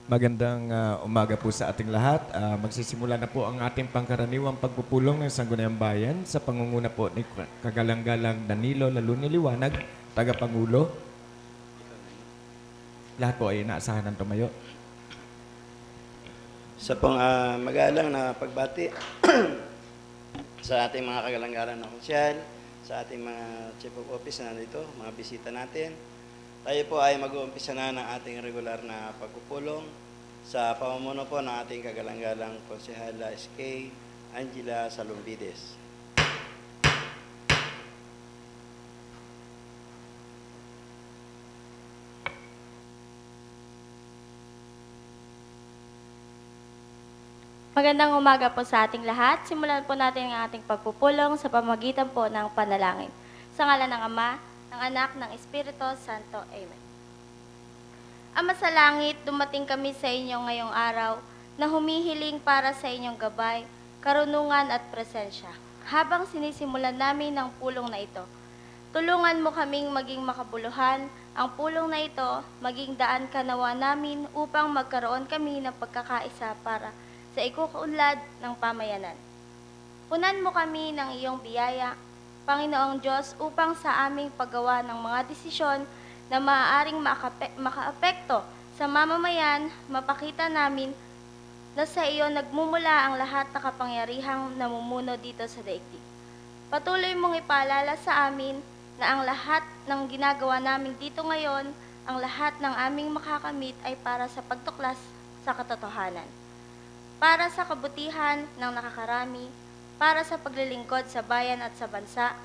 Magandang umaga po sa ating lahat. Magsisimula na po ang ating pangkaraniwang pagpupulong ng Sangguniang Bayan sa pangunguna po ni Kagalang-galang Danilo Laluni Liwanag, Tagapangulo. Lahat po ay inaasahan ng tumayo. Sa pong magalang na pagbati sa ating mga kagalang-galang na konsyal, sa ating mga chief of office na nandito, mga bisita natin. Tayo po ay mag-uumpisa na ng ating regular na pagpupulong sa pamumuno po ng ating kagalang-galang konsehala SK Angela Salumbides. Magandang umaga po sa ating lahat. Simulan po natin ang ating pagpupulong sa pamamagitan po ng panalangin. Sa ngalan ng Ama, ng Anak, ng Espiritu Santo. Amen. Ama sa langit, dumating kami sa inyo ngayong araw na humihiling para sa inyong gabay, karunungan at presensya. Habang sinisimulan namin ang pulong na ito, tulungan mo kaming maging makabuluhan, ang pulong na ito maging daan kanawa namin upang magkaroon kami ng pagkakaisa para sa ikukunlad ng pamayanan. Punan mo kami ng iyong biyaya, Panginoong Diyos, upang sa aming paggawa ng mga desisyon na maaaring makaapekto sa mamamayan, mapakita namin na sa iyo nagmumula ang lahat na kapangyarihang namumuno dito sa daigdig. Patuloy mong ipaalala sa amin na ang lahat ng ginagawa namin dito ngayon, ang lahat ng aming makakamit ay para sa pagtuklas sa katotohanan, para sa kabutihan ng nakakarami, para sa paglilingkod sa bayan at sa bansa,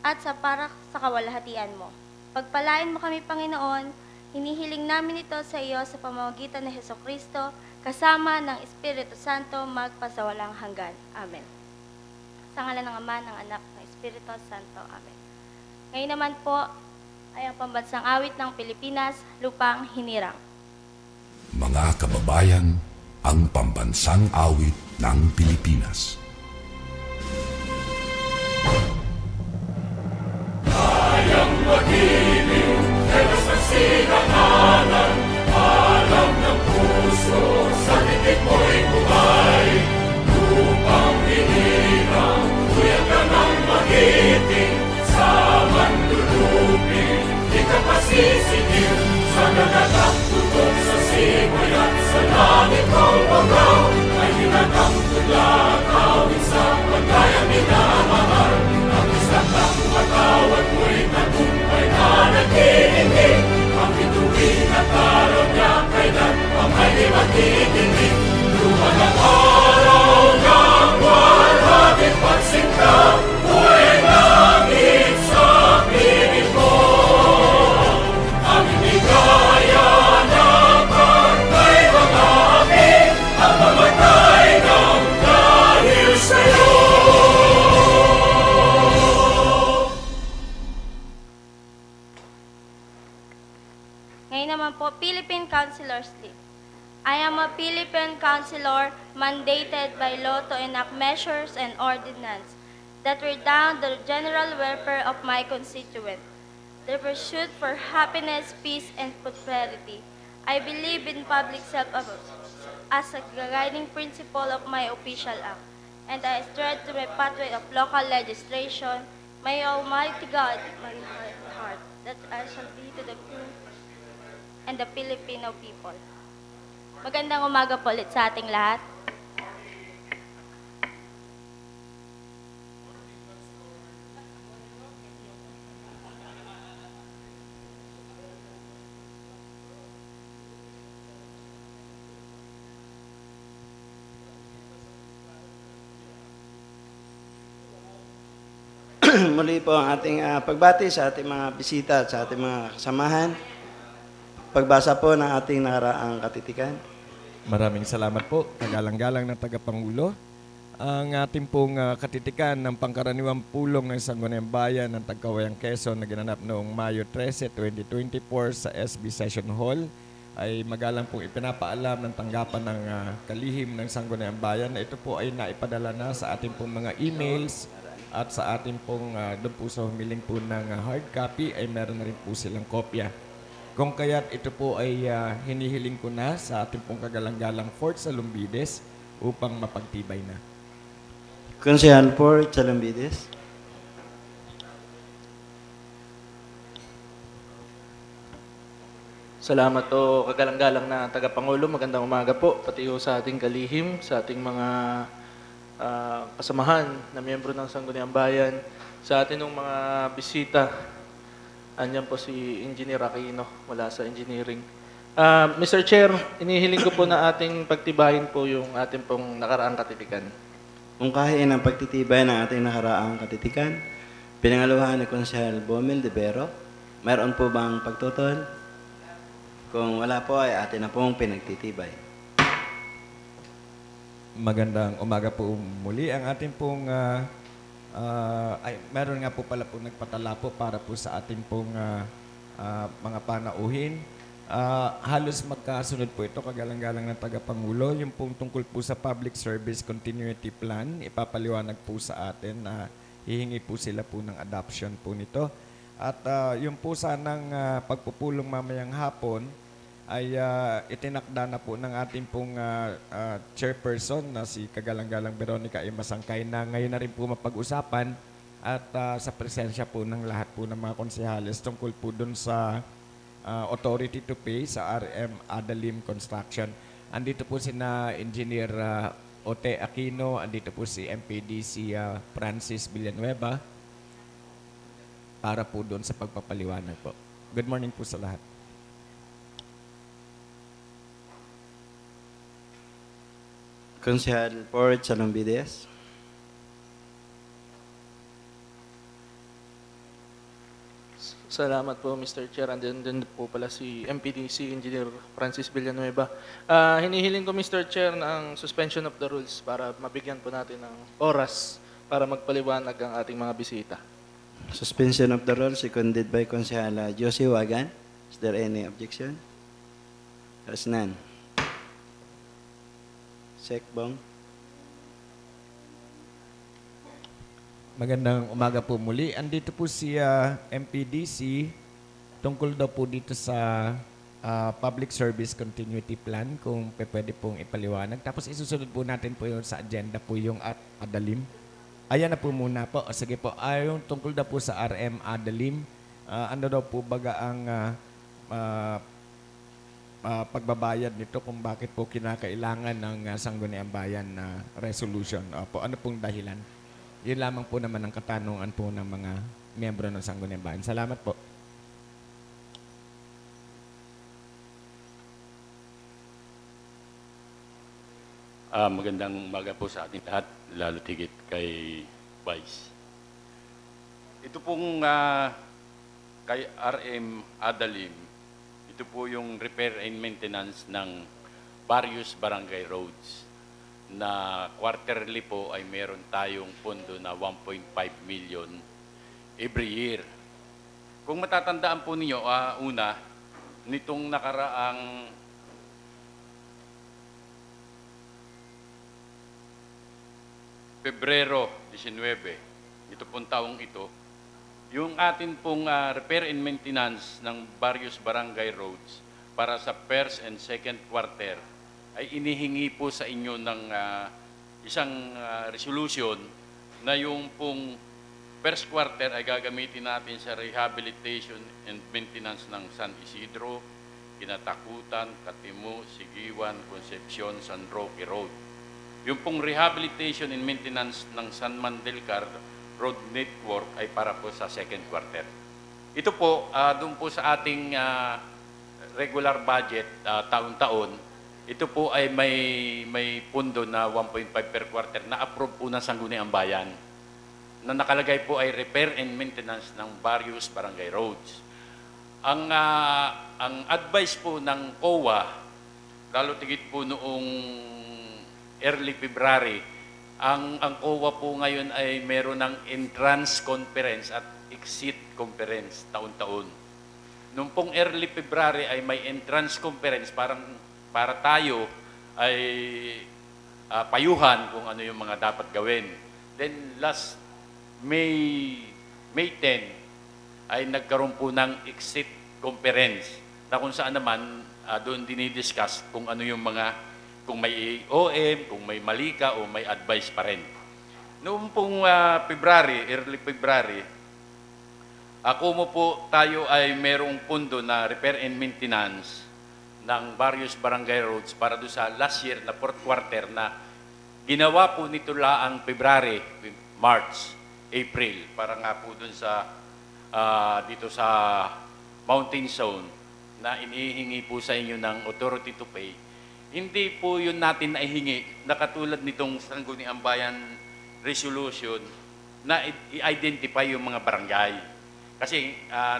at para sa kawalhatian mo. Pagpalain mo kami, Panginoon, hinihiling namin ito sa iyo sa pamamagitan ng Hesukristo, kasama ng Espiritu Santo, magpasawalang hanggan. Amen. Sa ngalan ng Ama, ng Anak, ng Espiritu Santo. Amen. Ngayon naman po ay ang pambansang awit ng Pilipinas, Lupang Hinirang. Mga kababayan, ang pambansang awit ng Pilipinas. Kayang mag-ibig, telas ng sinangalan, alam ng puso, sa titik mo'y buhay. Lupang hinirang, tuyag ka ng magiting, sa manlulupin, di ka pasisingil, sa nagatak tutok sa simoy at sa langit kong bagaw, ay hinatang tulad, awit sa pagkayang minamahal, ang isang ng matawad mo'y tagumpay na nag-iingin, ang bituin at araw niya kailan pang ay di magtitingin. Luman ang araw ng walhating pagsinta, buhay langit sa piling mo. Ang hindi kaya ng pagkay mga api, ang mamatay ng dahil sa'yo. Ngayon naman po, Philippine Councilors League. I am a Philippine councilor mandated by law to enact measures and ordinances that redound the general welfare of my constituent, the pursuit for happiness, peace, and prosperity. I believe in public self-government as a guiding principle of my official act, and I strive to my pathway of local legislation. May Almighty God, my heart, that I shall be to the true and the Filipino people. Magandang umaga po ulit sa ating lahat. Muli po ang ating pagbati sa ating mga bisita at sa ating mga kasamahan. Pagbasa po ng ating nakaraang katitikan. Maraming salamat po, kagalang-galang ng Tagapangulo. Ang ating pong katitikan ng pangkaraniwang pulong ng Sangguniang Bayan ng Tagkawayang Quezon na ginanap noong Mayo 13, 2024 sa SB Session Hall ay magalang pong ipinapaalam ng tanggapan ng kalihim ng Sangguniang Bayan na ito po ay naipadala na sa ating pong mga emails at sa ating pong doon po sa humiling po ng hard copy ay meron na rin po silang kopya. Kung kaya't ito po ay hinihiling ko na sa ating pong kagalang-galang Fort Salumbides upang mapagtibay na. Konsehal for Chalumbides. Salamat po, kagalang-galang na tagapangulo. Magandang umaga po, pati po sa ating kalihim, sa ating mga kasamahan na miyembro ng Sangguniang Bayan, sa ating mga bisita. Andiyan po si Engineer Aquino mula sa engineering. Mr. Chair, inihiling ko po na ating pagtibayin po yung ating pong nakaraang katitikan. Mungkahin ang pagtitibay ng ating nakaraang katitikan. Pinangaluhan ni Konsehal Bomel de Vero. Mayroon po bang pagtutol? Kung wala po ay atin na pong pinagtitibay. Magandang umaga po muli. Ang ating pong, meron nga po pala po nagpatala po para po sa ating pong mga panauhin. Halos magkasunod po ito, kagalang-galang ng tagapangulo. Yung pong tungkol po sa Public Service Continuity Plan, ipapaliwanag po sa atin na hihingi po sila po ng adoption po nito. At yung po sanang pagpupulong mamayang hapon, ay itinakda na po ng ating pong chairperson na si kagalang-galang Veronica A. Masangkay na ngayon na rin po mapag-usapan at sa presensya po ng lahat po ng mga konsehales tungkol po dun sa authority to pay sa RM Adalim Construction. Andito po si na Engineer Ote Aquino, andito po si MPD si Francis Villanueva para po doon sa pagpapaliwanag po. Good morning po sa lahat. Konsehal for Chalumbides. Salamat po, Mr. Chair. Andun po pala si MPDC Engineer Francis Villanueva. Hinihiling ko, Mr. Chair, ng suspension of the rules para mabigyan po natin ng oras para magpaliwanag ang ating mga bisita. Suspension of the rules seconded by Konsehal Josie Wagan. Is there any objection? There's none. Sekbong. Magandang umaga po muli. Andito po si MPDC tungkol daw po dito sa Public Service Continuity Plan kung pwede pong ipaliwanag. Tapos isusunod po natin po yun sa agenda po yung Adalim. Ayan na po muna po. O, sige po. Yung tungkol daw po sa RM Adalim, ano daw po baga ang pagbabayad nito kung bakit po kinakailangan ng Sangguniang Bayan na resolution. Opo, ano pong dahilan? Yun lamang po naman ang katanungan po ng mga miyembro ng Sangguniang Bayan. Salamat po. Magandang umaga po sa ating lahat, lalo tigit kay Vice. Ito pong kay RM Adalim, ito po yung repair and maintenance ng various barangay roads na quarterly po ay meron tayong pondo na 1.5 million every year. Kung matatandaan po ninyo, una, nitong nakaraang Pebrero 19, ito pong taong ito, yung atin pong repair and maintenance ng various barangay roads para sa first and second quarter ay inihingi po sa inyo ng isang resolution na yung pong first quarter ay gagamitin natin sa rehabilitation and maintenance ng San Isidro, Kinatakutan, Katimu, Sigiwan, Concepcion, San Roque Road. Yung pong rehabilitation and maintenance ng San Mandelcar Road Network ay para po sa second quarter. Ito po, doon po sa ating regular budget taon-taon, ito po ay may pundo na 1.5 per quarter na approve po ng Sangguniang Bayan na nakalagay po ay repair and maintenance ng various barangay roads. Ang advice po ng COA, lalo tigit po noong early February, ang COA po ngayon ay meron ng entrance conference at exit conference taon-taon. Noong pong early February ay may entrance conference para tayo ay payuhan kung ano yung mga dapat gawin. Then last May 10 ay nagkaroon po ng exit conference na kung saan naman doon dinidiscuss kung ano yung mga, kung may OM, kung may mali ka o may advice pa rin. Noong pong early February, ako mo po tayo ay merong pundo na repair and maintenance ng various barangay roads para doon sa last year na fourth quarter na ginawa po nito laang February, March, April, para nga po doon sa dito sa mountain zone na inihingi po sa inyo ng authority to pay. Hindi po yun natin naihingi na katulad nitong Sangguniang Bayan resolution na i-identify yung mga barangay. Kasi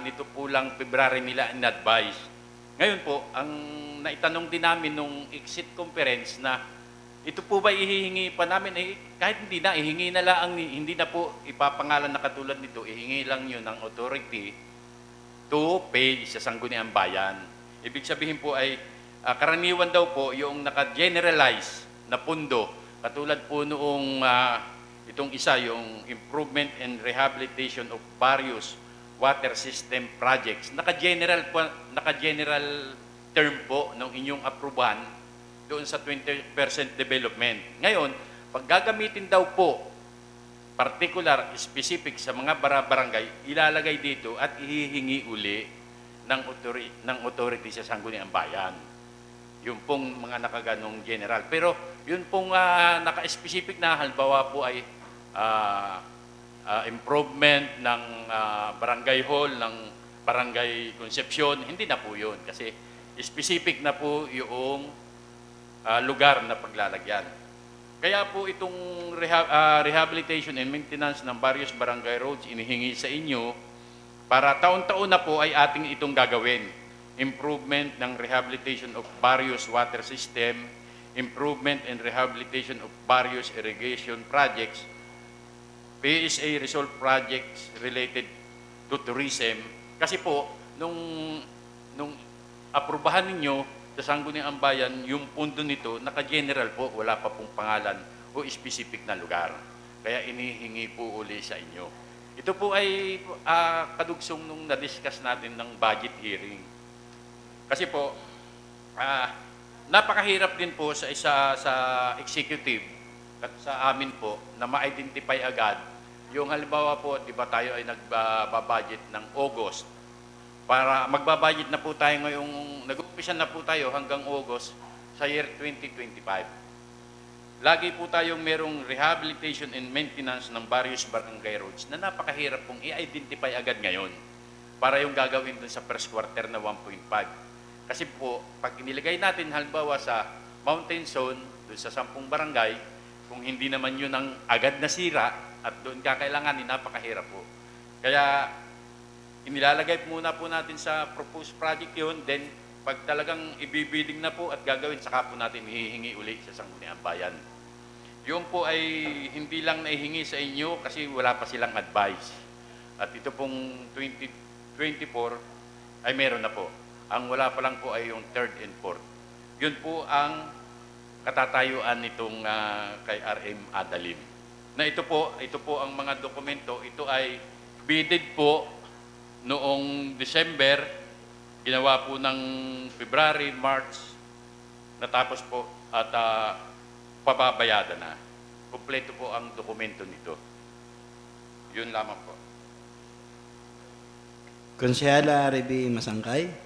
nito po lang February nila in-advise. Ngayon po, ang naitanong din namin nung exit conference na ito po ba ihihingi pa namin? Kahit hindi na, ihingi na lang, hindi na po ipapangalan na katulad nito, ihingi lang yun ng authority to pay sa Sangguniang Bayan. Ibig sabihin po ay karaniwan daw po yung naka-generalize na pundo, katulad po noong itong isa, yung improvement and rehabilitation of various water system projects. Naka-general term po ng inyong aprubahan doon sa 20% development. Ngayon, pag gagamitin daw po particular, specific sa mga barangay, ilalagay dito at ihihingi uli ng authority sa Sangguniang Bayan. Yung pong mga nakaganong general. Pero yun pong naka-specific na, halimbawa po ay improvement ng barangay hall, ng barangay Concepcion, hindi na po yun. Kasi specific na po yung lugar na paglalagyan. Kaya po itong rehabilitation and maintenance ng various barangay roads inihingi sa inyo para taon-taon na po ay ating itong gagawin. Improvement ng rehabilitation of various water system, improvement and rehabilitation of various irrigation projects, PSA resolve projects related to tourism. Kasi po, nung aprubahan ninyo sa Sangguniang Bayan, yung pundo nito, naka-general po, wala pa pong pangalan o specific na lugar. Kaya inihingi po uli sa inyo. Ito po ay kadugsong nung na-discuss natin ng budget hearing. Kasi po, napakahirap din po sa executive at sa amin po na ma-identify agad yung halimbawa po, di ba tayo ay nagbabudget ng August. Para magbabudget na po tayo ngayong, nag-umpisa na po tayo hanggang August sa year 2025. Lagi po tayong merong rehabilitation and maintenance ng various barangay roads na napakahirap pong i-identify agad ngayon para yung gagawin dun sa first quarter na 1.5. Kasi po, pag inilagay natin halimbawa sa mountain zone, dun sa 10 barangay, kung hindi naman yun ang agad na sira at doon kakailanganin, napakahirap po. Kaya inilalagay muna po natin sa proposed project yun, then pag talagang ibibidding na po at gagawin, saka po natin hihingi uli sa Sangguniang Bayan. Yun po ay hindi lang naihingi sa inyo kasi wala pa silang advice. At ito pong 2024 ay meron na po. Ang wala pa lang po ay yung third and fourth. Yun po ang katatayuan nitong kay RM Adalim. Na ito po ang mga dokumento, ito ay bidded po noong December, ginawa po ng February, March, natapos po at pababayada na. Kompleto po ang dokumento nito. Yun lamang po. Konsyala Reby Masangkay.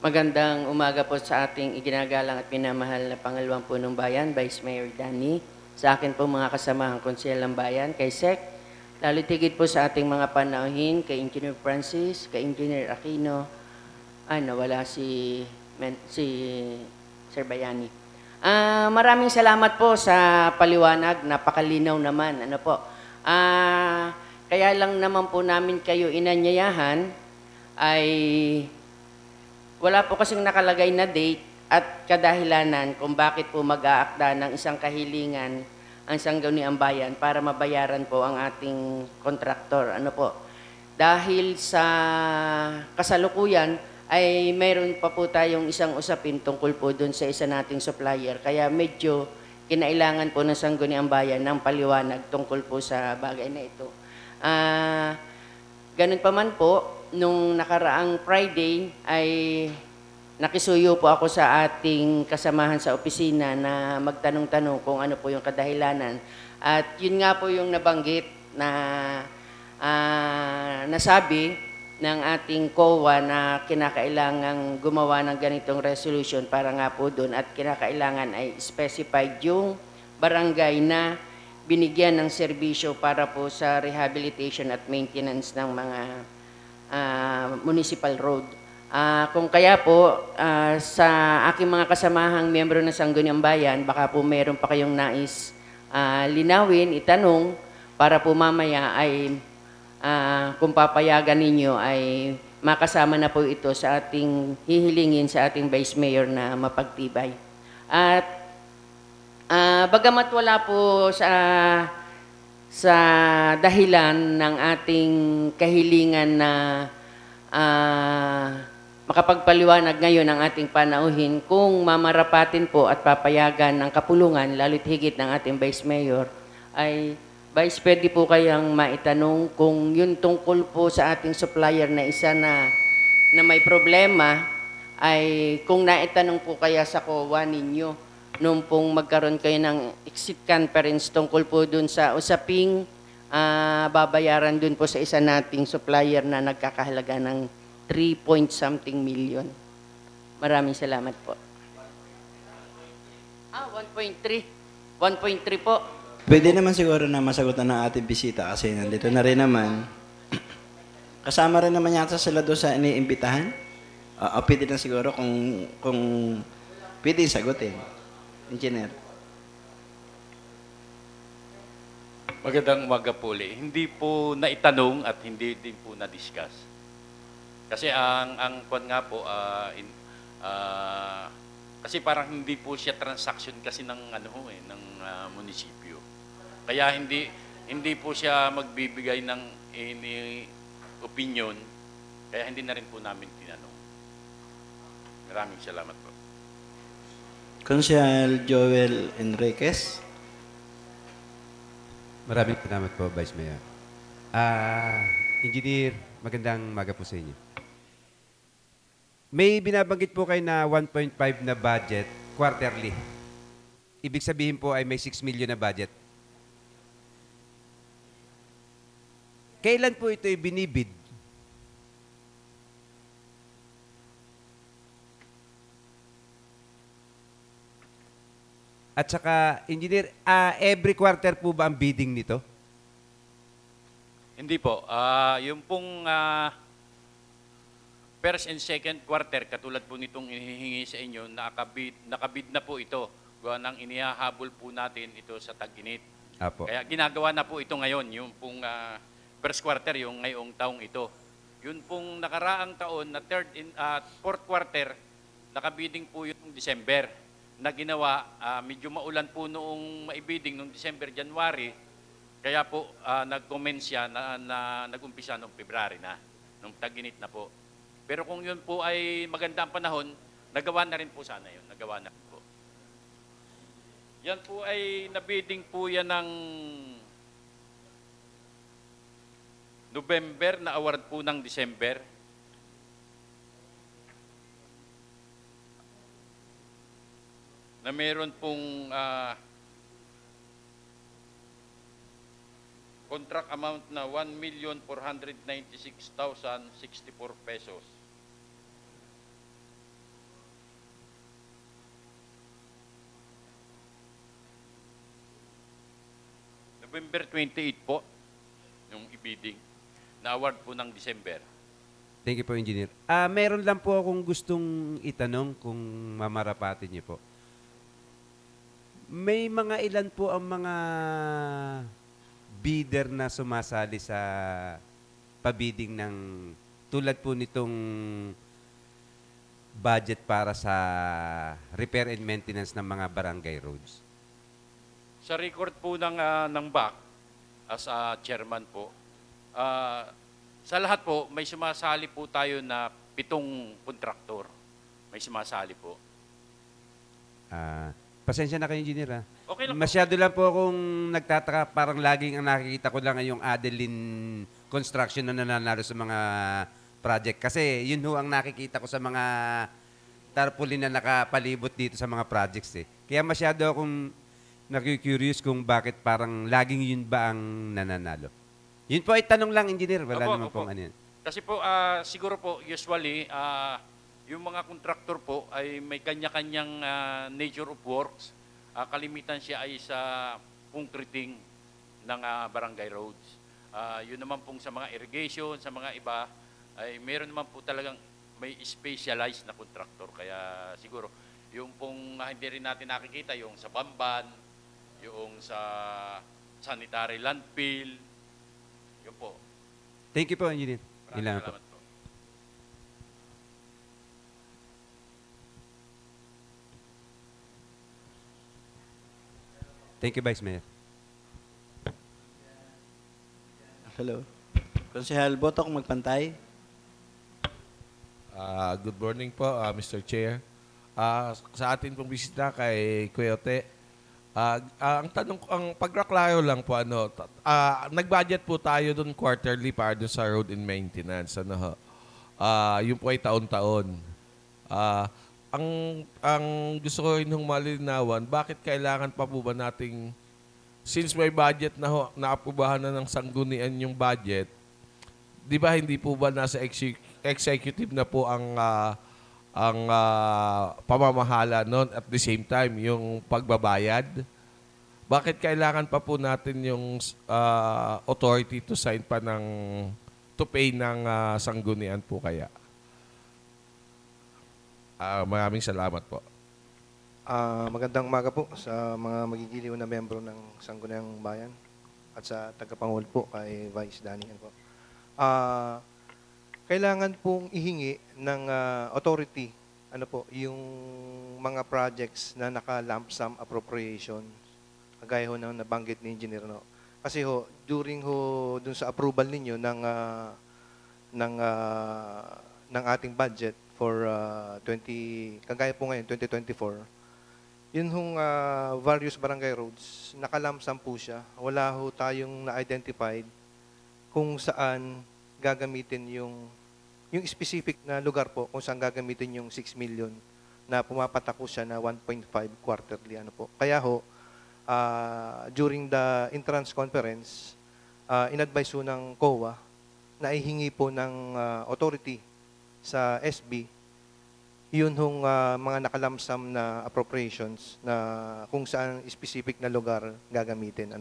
Magandang umaga po sa ating iginagalang at pinamahal na Pangalawang Punong Bayan, Vice Mayor Danny, sa akin po mga kasamahang konselang bayan, kay Sec, lalo tigit po sa ating mga panauhin, kay Engineer Francis, kay Engineer Aquino, nawala si Sir Bayani. Maraming salamat po sa paliwanag, napakalinaw naman. Kaya lang naman po namin kayo inanyayahan ay wala po kasing nakalagay na date at kadahilanan kung bakit po mag-aakda ng isang kahilingan ang Sangguniang Bayan para mabayaran po ang ating kontraktor. Dahil sa kasalukuyan, ay mayroon pa po tayong isang usapin tungkol po doon sa isa nating supplier. Kaya medyo kinailangan po ng Sangguniang Bayan ng paliwanag tungkol po sa bagay na ito. Ganun pa man po, nung nakaraang Friday ay nakisuyo po ako sa ating kasamahan sa opisina na magtanong-tanong kung ano po yung kadahilanan. At yun nga po yung nabanggit na nasabi ng ating COA na kinakailangang gumawa ng ganitong resolution para nga po doon at kinakailangan ay specified yung barangay na binigyan ng serbisyo para po sa rehabilitation at maintenance ng mga municipal road. Kung kaya po, sa aking mga kasamahang miyembro ng Sangguniang Bayan, baka po meron pa kayong nais linawin, itanong, para po mamaya ay kung papayagan ninyo ay makasama na po ito sa ating hihilingin sa ating Vice Mayor na mapagtibay. At bagamat wala po sa dahilan ng ating kahilingan na makapagpaliwanag ngayon ang ating panauhin, kung mamarapatin po at papayagan ng kapulungan, lalo't higit ng ating Vice Mayor, ay Vice, pwede po kayang maitanong kung yun tungkol po sa ating supplier na isa na may problema, ay kung naitanong po kaya sa COA ninyo nung pong magkaroon kayo ng exit conference tungkol po dun sa usaping babayaran dun po sa isa nating supplier na nagkakahalaga ng 3-point-something million. Maraming salamat po. 1.3. 1.3 po. Pwede naman siguro na masagutan ng ating bisita kasi nandito na rin naman. Kasama rin naman yata sila doon sa iniimbitahan. Pwede na siguro kung pwede sagutin. Engineer. Magandang umaga po ulit. Hindi po naitanong at hindi din po na-discuss. Kasi ang kwan nga po, kasi parang hindi po siya transaction kasi ng ng munisipyo. Kaya hindi po siya magbibigay ng any opinion, kaya hindi na rin po namin tinanong. Maraming salamat po. Consul Joel Enriquez. Maraming salamat po, Vice Mayor. Engineer, magandang umaga po sa inyo. May binabanggit po kayo na 1.5 na budget quarterly. Ibig sabihin po ay may 6 million na budget. Kailan po ito ibinibid? At saka, Engineer, every quarter po ba ang bidding nito? Hindi po. Yung pong first and second quarter, katulad po nitong inihingi sa inyo, nakabid na po ito. Gawa ng inihahabol po natin ito sa tag-init. Apo. Kaya ginagawa na po ito ngayon, yung pong first quarter, yung ngayong taong ito. Yun pong nakaraang taon na fourth quarter, nakabiding po yung December na ginawa. Medyo maulan po noong maibiding noong December, January. Kaya po nag-commence siya na nag-umpisa noong February na, noong tag-init na po. Pero kung yun po ay magandang panahon, nagawa na rin po sana yun. Nagawa na po. Yan po ay nabidding po yan ng November, na award po ng December. Na meron pong contract amount na 1,496,064 pesos. November 28 po, yung ibidding, na award po ng December. Thank you po, Engineer. Meron lang po akong gustong itanong kung mamarapatin niyo po. May mga ilan po ang mga bidder na sumasali sa pabidding ng tulad po nitong budget para sa repair and maintenance ng mga barangay roads? Sa record po ng BAC, as a chairman po, sa lahat po, may sumasali po tayo na 7 kontraktor. May sumasali po. Pasensya na kayo, engineer. Okay lang po. Masyado lang po akong nagtataka. Parang laging ang nakikita ko lang ay yung Adeline Construction na nananalo sa mga project. Kasi yun ho ang nakikita ko sa mga tarpaulin na nakapalibot dito sa mga projects. Kaya masyado akong nag-curious kung bakit parang laging yun ba ang nananalo. Yun po ay tanong lang, engineer. Wala naman pong ano yan. Kasi po, siguro po, usually, yung mga kontraktor po ay may kanya-kanyang nature of works. Kalimitan siya ay sa concreting ng barangay roads. Yun naman pong sa mga irrigation, sa mga iba, ay meron naman po talagang may specialized na kontraktor. Kaya siguro, yung pong hindi rin natin nakikita, yung sa Bamban, yung sa sanitary landfill, yun po. Thank you po, engineer. Maraming Ilan po. salamat po. Thank you, Vice Mayor. Hello. Konsehal, boto kung magpantay. Good morning po, Mr. Chair. Sa atin pong bisita kay Coyote, ang tanong, ang pagreklamo lang po, nag-budget po tayo doon quarterly para doon sa road and maintenance. Yun po ay taon-taon. Ang gusto ko rin malinawan, bakit kailangan pa po ba nating, since may budget na naaprobahan na ng sanggunian yung budget, di ba hindi po ba nasa executive na po ang pamamahala noon at the same time yung pagbabayad? Bakit kailangan pa po natin yung authority to sign pa to pay ng sanggunian po kaya? Maraming salamat po. Magandang umaga po sa mga magigiliw na membro ng Sangguniang Bayan at sa tagapangulo po kay Vice Daniel po. Kailangan pong ihingi ng authority yung mga projects na naka-lump sum appropriation, kagaya ho ng nabanggit ni Engineer. Kasi during dun sa approval ninyo ng ating budget for kagaya po ngayon, 2024, yun various barangay roads, nakalamsam po siya. Wala ho tayong na-identified kung saan gagamitin yung specific na lugar po, kung saan gagamitin yung 6 million na pumapatako siya na 1.5 quarterly. Kaya during the entrance conference, in-advise ho ng COA na ihingi po ng authority sa SB yun mga nakalamsam na appropriations na kung saan specific na lugar gagamitin.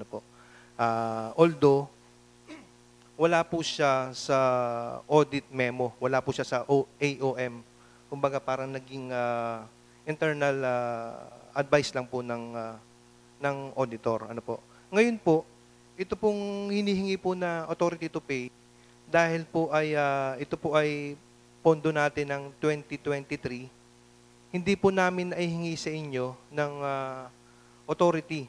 Although wala po siya sa audit memo, wala po siya sa AOM. Kumbaga parang naging internal advice lang po ng auditor. Ngayon po, ito pong hinihingi po na authority to pay dahil po ay ito po ay pondo natin ng 2023, hindi po namin ay hingi sa inyo ng authority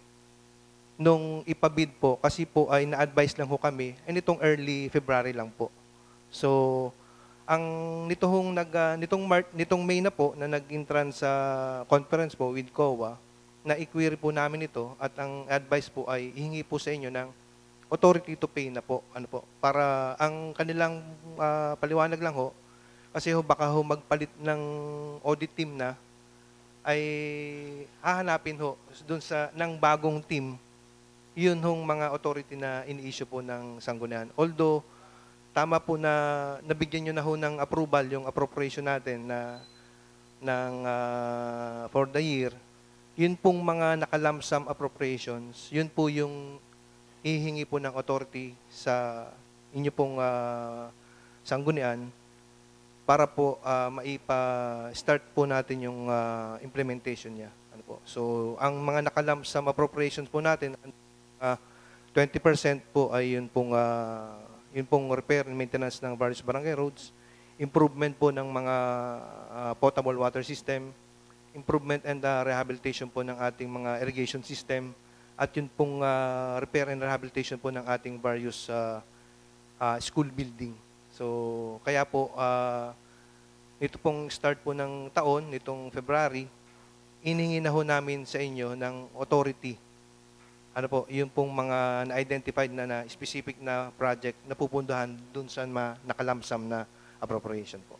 nung ipabid po kasi po ay na-advise lang ho kami nitong early February lang po. So, ang nitong May na po na nag-entrance sa conference po with COA, na i-query po namin ito at ang advice po ay ihingi po sa inyo ng authority to pay na po. Para ang kanilang paliwanag lang kasi baka magpalit ng audit team na ay hahanapin doon ng bagong team yun mga authority na ini-issue po ng sanggunian. Although tama po na nabigyan nyo na ng approval yung appropriation natin for the year, yun pong mga nakalamsam appropriations, yun po yung hihingi po ng authority sa inyo pong sanggunian para po maipa-start po natin yung implementation niya. So, ang mga nakalamsam appropriations po natin, 20% po ay yun pong repair and maintenance ng various barangay roads, improvement po ng mga potable water system, improvement and rehabilitation po ng ating mga irrigation system, at yun pong repair and rehabilitation po ng ating various school building. So, kaya po, ito pong start po ng taon, nitong February, iningi na ho namin sa inyo ng authority. Ano po, yung pong mga na-identified na specific na project na pupundahan dun sa nakalamsam na appropriation po.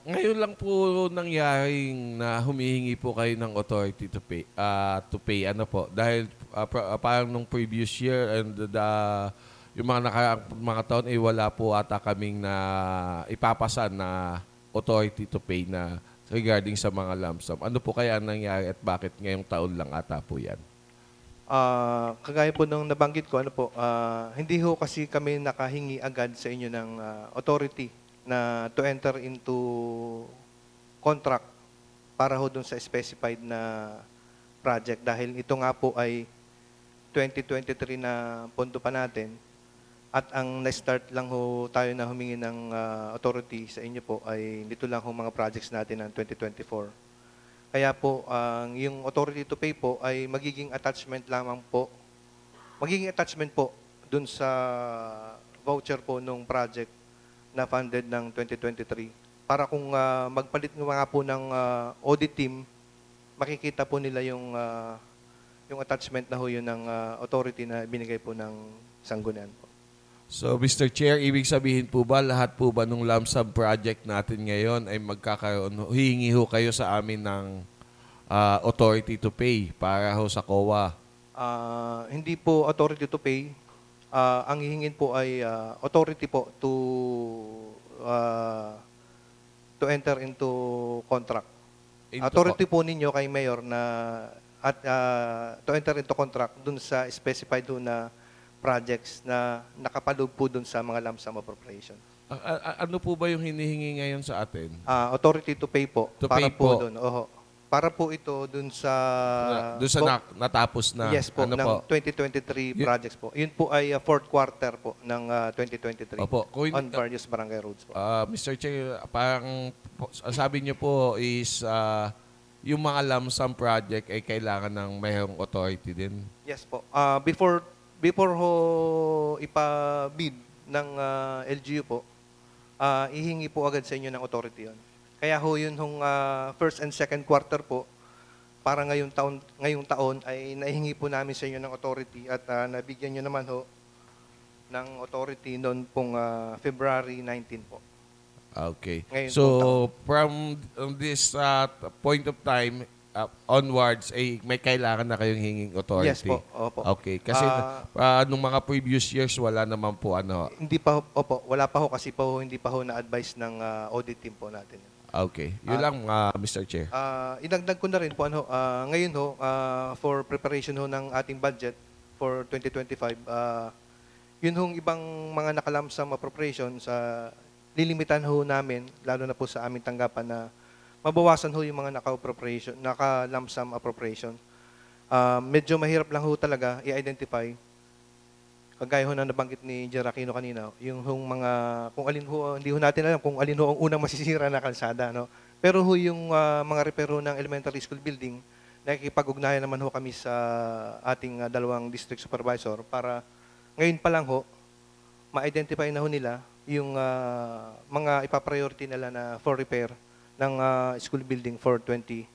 Ngayon lang po nangyaring na humihingi po kayo ng authority to pay ano po dahil parang nung previous year and yung mga taon ay wala po ata kaming na ipapasa na authority to pay na regarding sa mga lump sum. Ano po kaya ang nangyari at bakit ngayong taon lang ata po yan? Kagaya po nung nabanggit ko, hindi ho kasi kami nakahingi agad sa inyo ng authority na to enter into contract para ho dun sa specified na project dahil ito nga po ay 2023 na pondo pa natin at ang na-start lang ho tayo na humingi ng authority sa inyo po ay dito lang ho mga projects natin ng 2024. Kaya po, yung authority to pay po ay magiging attachment lamang po. Magiging attachment po dun sa voucher po nung project na funded ng 2023. Para kung magpalit nga po ng audit team, makikita po nila yung attachment na ho yun ng authority na binigay po ng Sangguniang po. So, Mr. Chair, ibig sabihin po ba, lahat po ba nung lump sum project natin ngayon ay hihingi ho kayo sa amin ng authority to pay para ho sa COA? Hindi po authority to pay. Ang hihingin po ay authority po to enter into contract. Authority po ninyo kay Mayor na to enter into contract dun sa specified dun na projects na nakapaloob po dun sa mga lump sum appropriation. Ano po ba yung hinihingi ngayon sa atin? Authority to pay po. To para pay po. Dun. Oho. Para po ito dun sa... natapos na. Yes po, ano ng po? 2023 projects po. Yun po ay fourth quarter po ng 2023 Opo. on various barangay roads po. Mr. Chair, parang sabi niyo po is yung mga lump sum project ay kailangan ng mayroong authority din. Yes po. Before ho ipabid ng LGU po, ihingi po agad sa inyo ng authority yun. Kaya ho yun hong first and second quarter po, para ngayong taon ay nahingi po namin sa inyo ng authority at nabigyan nyo naman ho ng authority noon pong February 19 po. Okay. Ngayon So, from this point of time onwards, ay may kailangan na kayong hinging authority? Yes po. Opo. Okay. Kasi nung mga previous years, wala naman po ano. Hindi pa, opo, wala pa ho kasi hindi pa ho na-advise ng audit team po natin. Okay. Yun lang, Mr. Chair. Idagdag ko na rin po, ngayon ho, for preparation ho ng ating budget for 2025, yun hong ibang mga nakalamsam appropriation lilimitan ho namin, lalo na po sa aming tanggapan na mabawasan ho yung mga naka-lump-sum appropriation. Medyo mahirap lang ho talaga i-identify. Kagaya ho na nabanggit ni Engineer Aquino kanina, yung mga, kung alin ho, hindi ho natin alam kung alin ho ang unang masisira na kalsada. No? Pero ho yung mga repair ho ng elementary school building, nakikipag-ugnayan naman ho kami sa ating dalawang district supervisor para ngayon pa lang ho, ma-identify na ho nila yung mga ipapriority nila na for repair ng school building for 2025.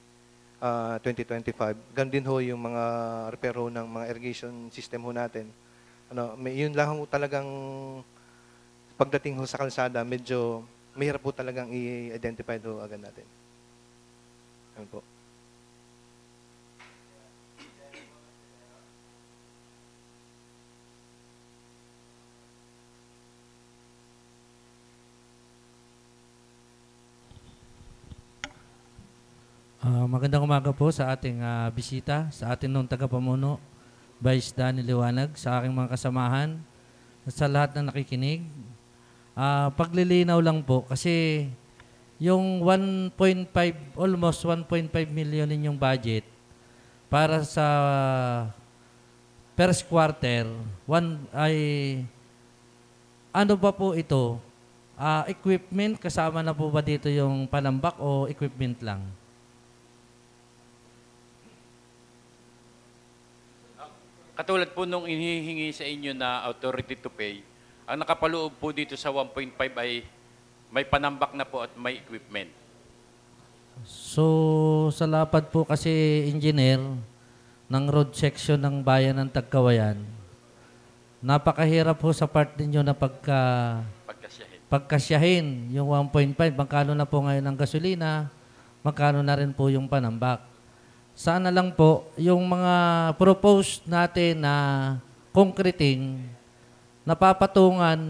Ganun din ho yung mga repair ho ng mga irrigation system ho natin. Yun lang ho talagang pagdating ho sa kalsada, medyo mahirap po talagang i-identify ho agad natin. Ayun po. Magandang umaga po sa ating bisita, sa ating nung tagapamuno, Vice Danny Liwanag, sa aking mga kasamahan, at sa lahat na nakikinig. Paglilinaw lang po kasi yung 1.5, almost 1.5 million ninyong budget para sa first quarter, ano ba po ito? Equipment, kasama na po ba dito yung panambak o equipment lang? katulad po nung inihingi sa inyo na authority to pay, ang nakapaloob po dito sa 1.5 ay may panambak na po at may equipment. So, sa lapad po kasi, engineer, ng road section ng bayan ng Tagkawayan, napakahirap po sa part ninyo na pagkasyahin yung 1.5. Magkano na po ngayon ang gasolina, magkano na rin po yung panambak. Sana lang po, yung mga proposed natin na concreting, napapatungan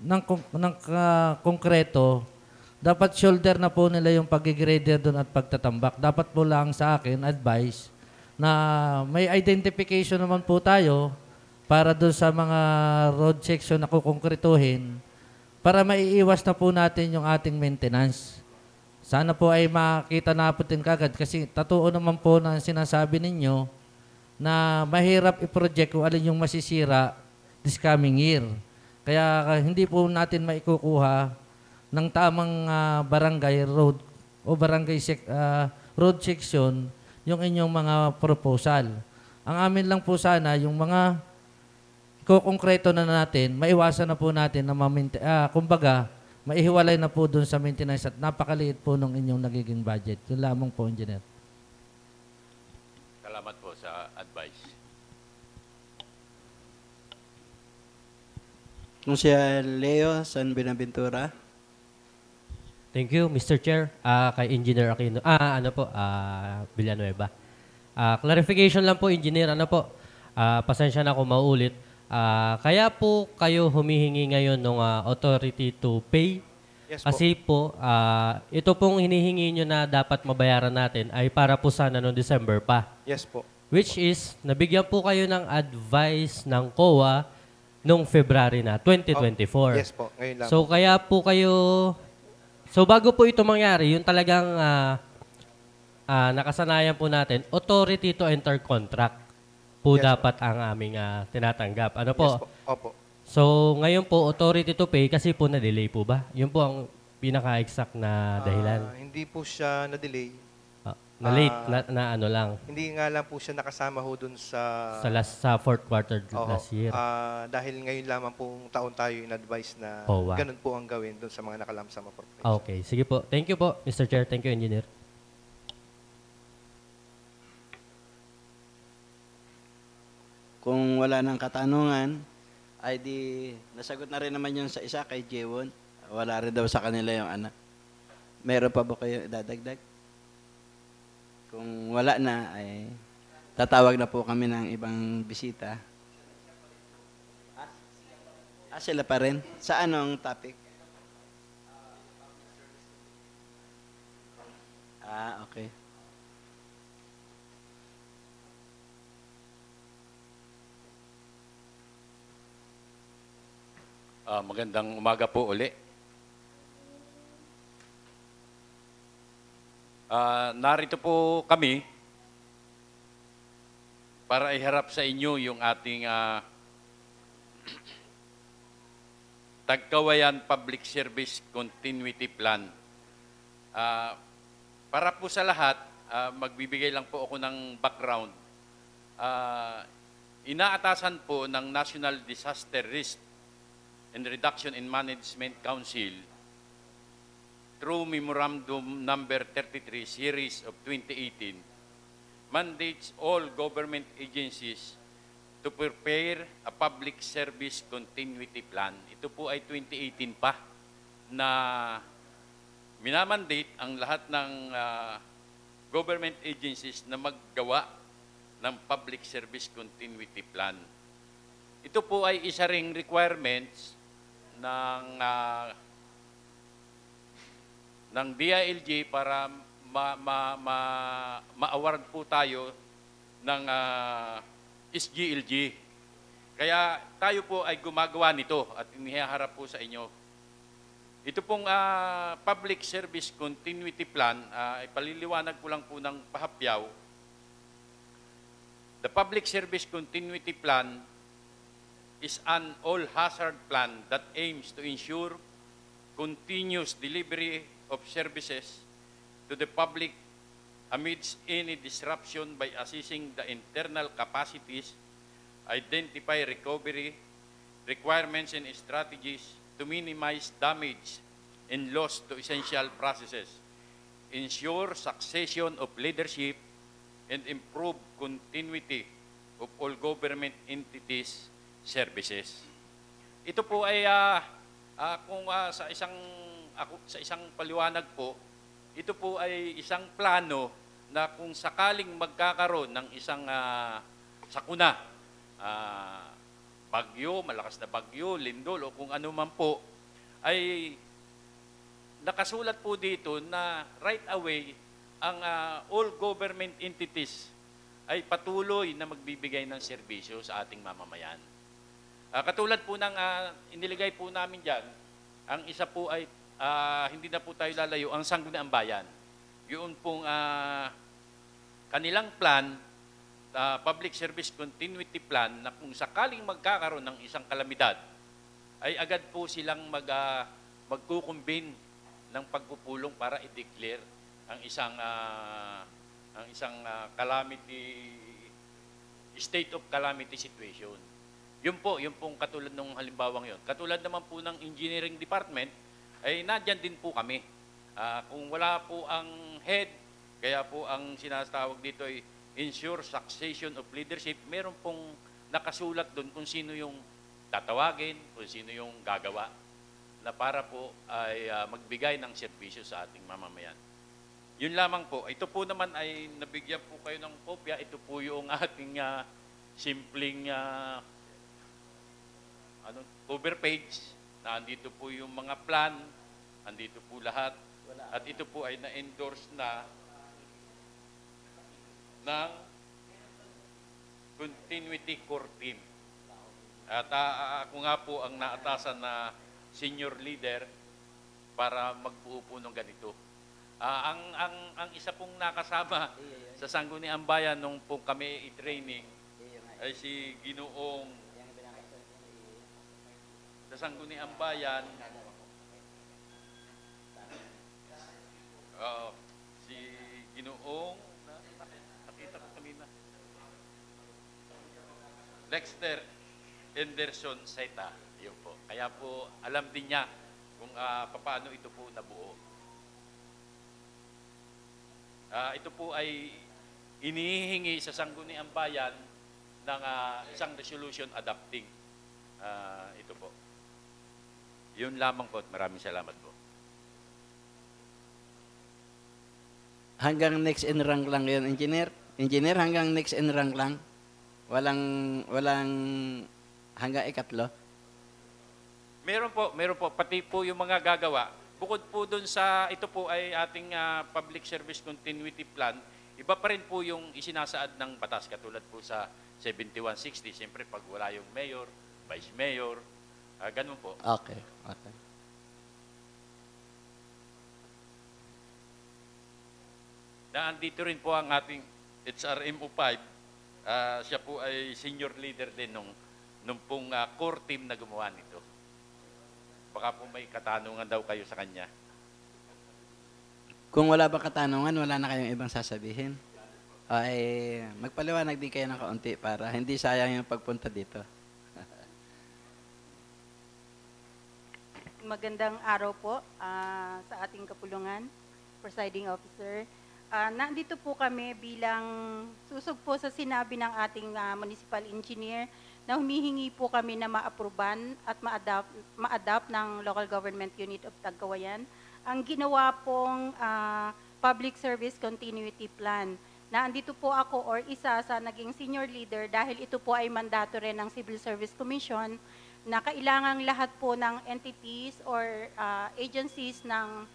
ng konkreto, dapat shoulder na po nila yung pag-grader doon at pagtatambak. Dapat po lang sa akin, advice, na may identification naman po tayo para doon sa mga road section na kukonkrituhin para maiiwas na po natin yung ating maintenance. Sana po ay makita na po din kagad kasi totoo naman po na sinasabi ninyo na mahirap i-project kung alin yung masisira this coming year. Kaya hindi po natin maikukuha ng tamang barangay road o barangay road section yung inyong mga proposal. Ang amin lang po sana yung mga konkreto na natin, maiwasan na po natin na kumbaga, maihiwalay na po dun sa maintenance at napakaliit po nung inyong nagiging budget. Yun lamang po, engineer. Salamat po sa advice. Kung siya Leo San Benaventura. Thank you, Mr. Chair. Kay Engineer Aquino. Villanueva. Clarification lang po, Engineer. Pasensya na ako maulit. Kaya po kayo humihingi ngayon ng authority to pay? Yes po. Kasi po, ito pong hinihingi nyo na dapat mabayaran natin ay para po sana noong December pa. Yes po. Which is, nabigyan po kayo ng advice ng COA noong February na, 2024. Yes po, ngayon lang. So, kaya po kayo... So, bago po ito mangyari, yung talagang nakasanayan po natin, authority to enter contract po dapat ang aming tinatanggap. Ano po? Yes po. Opo. So, ngayon po, authority to pay kasi po na-delay po ba? Yun po ang pinaka-exact na dahilan. Hindi po siya na-delay. Na-late, na ano lang. Hindi nga lang po siya nakasama ho dun sa... Sa fourth quarter last year. Dahil ngayon lamang pong taon tayo in-advise na ganun po ang gawin dun sa mga nakalamsam appropriation. Okay, sige po. Thank you po, Mr. Chair. Thank you, Engineer. Kung wala nang katanungan, ay di nasagot na rin naman yun sa isa kay Jewon. Wala rin daw sa kanila yung anak. Meron pa ba kayo dadagdag? Kung wala na, ay tatawag na po kami ng ibang bisita. Sila pa rin? Sa anong topic? Okay. Magandang umaga po uli. Narito po kami para iharap sa inyo yung ating Tagkawayan Public Service Continuity Plan. Para po sa lahat, magbibigay lang po ako ng background. Inaatasan po ng National Disaster Risk and Reduction in Management Council through Memorandum Number 33 Series of 2018 mandates all government agencies to prepare a public service continuity plan. Ito po ay 2018 pa na minamandate ang lahat ng government agencies na maggawa ng public service continuity plan. Ito po ay isa ring requirements ng DILG para ma-award po tayo ng SGLG. Kaya tayo po ay gumagawa nito at inihaharap po sa inyo. Ito pong Public Service Continuity Plan, ipaliliwanag ko lang po ng pahapyaw. The Public Service Continuity Plan is an all-hazard plan that aims to ensure continuous delivery of services to the public amidst any disruption by assessing the internal capacities, identify recovery requirements and strategies to minimize damage and loss to essential processes, ensure succession of leadership, and improve continuity of all government entities' services. Ito po ay sa isang paliwanag po, ito po ay isang plano na kung sakaling magkakaroon ng isang sakuna, bagyo, malakas na bagyo, lindol o kung ano man po, ay nakasulat po dito na right away ang all government entities ay patuloy na magbibigay ng serbisyo sa ating mamamayan. Katulad po ng iniligay po namin dyan, ang isa po ay hindi na po tayo lalayo, ang Sangguniang Bayan. Yun pong kanilang plan, Public Service Continuity Plan, na kung sakaling magkakaroon ng isang kalamidad, ay agad po silang magkukumbin ng pagpupulong para i-declare ang isang calamity, state of calamity situation. Yun pong katulad ng halimbawang yun. Katulad naman po ng engineering department, ay nandyan din po kami. Kung wala po ang head, kaya po ang sinatawag dito ay ensure succession of leadership, meron pong nakasulat doon kung sino yung tatawagin, kung sino yung gagawa, na para po ay magbigay ng serbisyo sa ating mamamayan. Yun lamang po. Ito po naman ay nabigyan po kayo ng kopya. Ito po yung ating simpleng cover page na andito po yung mga plan, andito po lahat. At ito po ay na-endorse na ng Continuity Core Team. At ako nga po ang naatasan na senior leader para magbuo po ng ganito. Ang isa pong nakasama sa Sangguniang Bayan nung po kami i-training ay si Ginoong sa Sangguniang Bayan, si Ginoong nakita ko kanina, Dexter Henderson Zeta. Yun po. Kaya po alam din niya kung paano ito po nabuo. Ito po ay inihingi sa Sangguniang Bayan ng isang resolution adopting. Ito po. Yun lamang po at maraming salamat po. Hanggang next in rank lang yun, Engineer? Engineer, hanggang next in rank lang? Walang hanggang ikatlo? Meron po. Pati po yung mga gagawa. Bukod po dun sa, ito po ay ating Public Service Continuity Plan, iba pa rin po yung isinasaad ng batas, katulad po sa 7160. Siyempre, pag wala yung mayor, vice mayor, ganun po. Okay. Naandito rin po ang ating HRMO5. Siya po ay senior leader din nung pong core team na gumawa nito. Baka po may katanungan daw kayo sa kanya. Kung wala ba katanungan, wala na kayong ibang sasabihin? Ay, magpaliwanag din kayo ng kaunti para hindi sayang yung pagpunta dito. Magandang araw po sa ating kapulungan, Presiding Officer. Nandito po kami bilang susog po sa sinabi ng ating municipal engineer na humihingi po kami na ma-aproban at ma-adopt ng Local Government Unit of Tagkawayan ang ginawa pong Public Service Continuity Plan. Naandito po ako or isa sa naging senior leader dahil ito po ay mandato rin ng Civil Service Commission na kailangang lahat po ng entities or agencies ng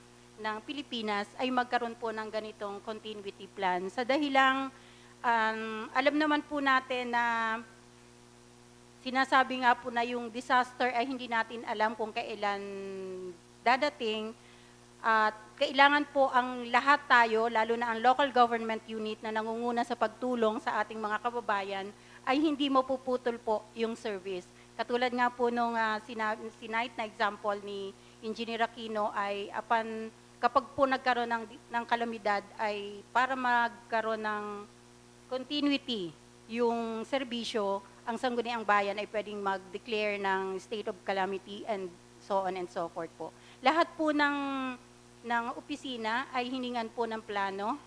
Pilipinas ay magkaroon po ng ganitong continuity plan. Sa dahilang alam naman po natin na sinasabi nga po na yung disaster ay hindi natin alam kung kailan dadating at kailangan po ang lahat tayo, lalo na ang local government unit na nangunguna sa pagtulong sa ating mga kababayan ay hindi mapuputol po yung service. Katulad nga po nung sinight na example ni Engineer Aquino ay upon kapag po nagkaroon ng kalamidad ay para magkaroon ng continuity yung serbisyo, ang Sangguniang Bayan ay pwedeng mag-declare ng state of calamity and so on and so forth po. Lahat po ng opisina ay hiningan po ng plano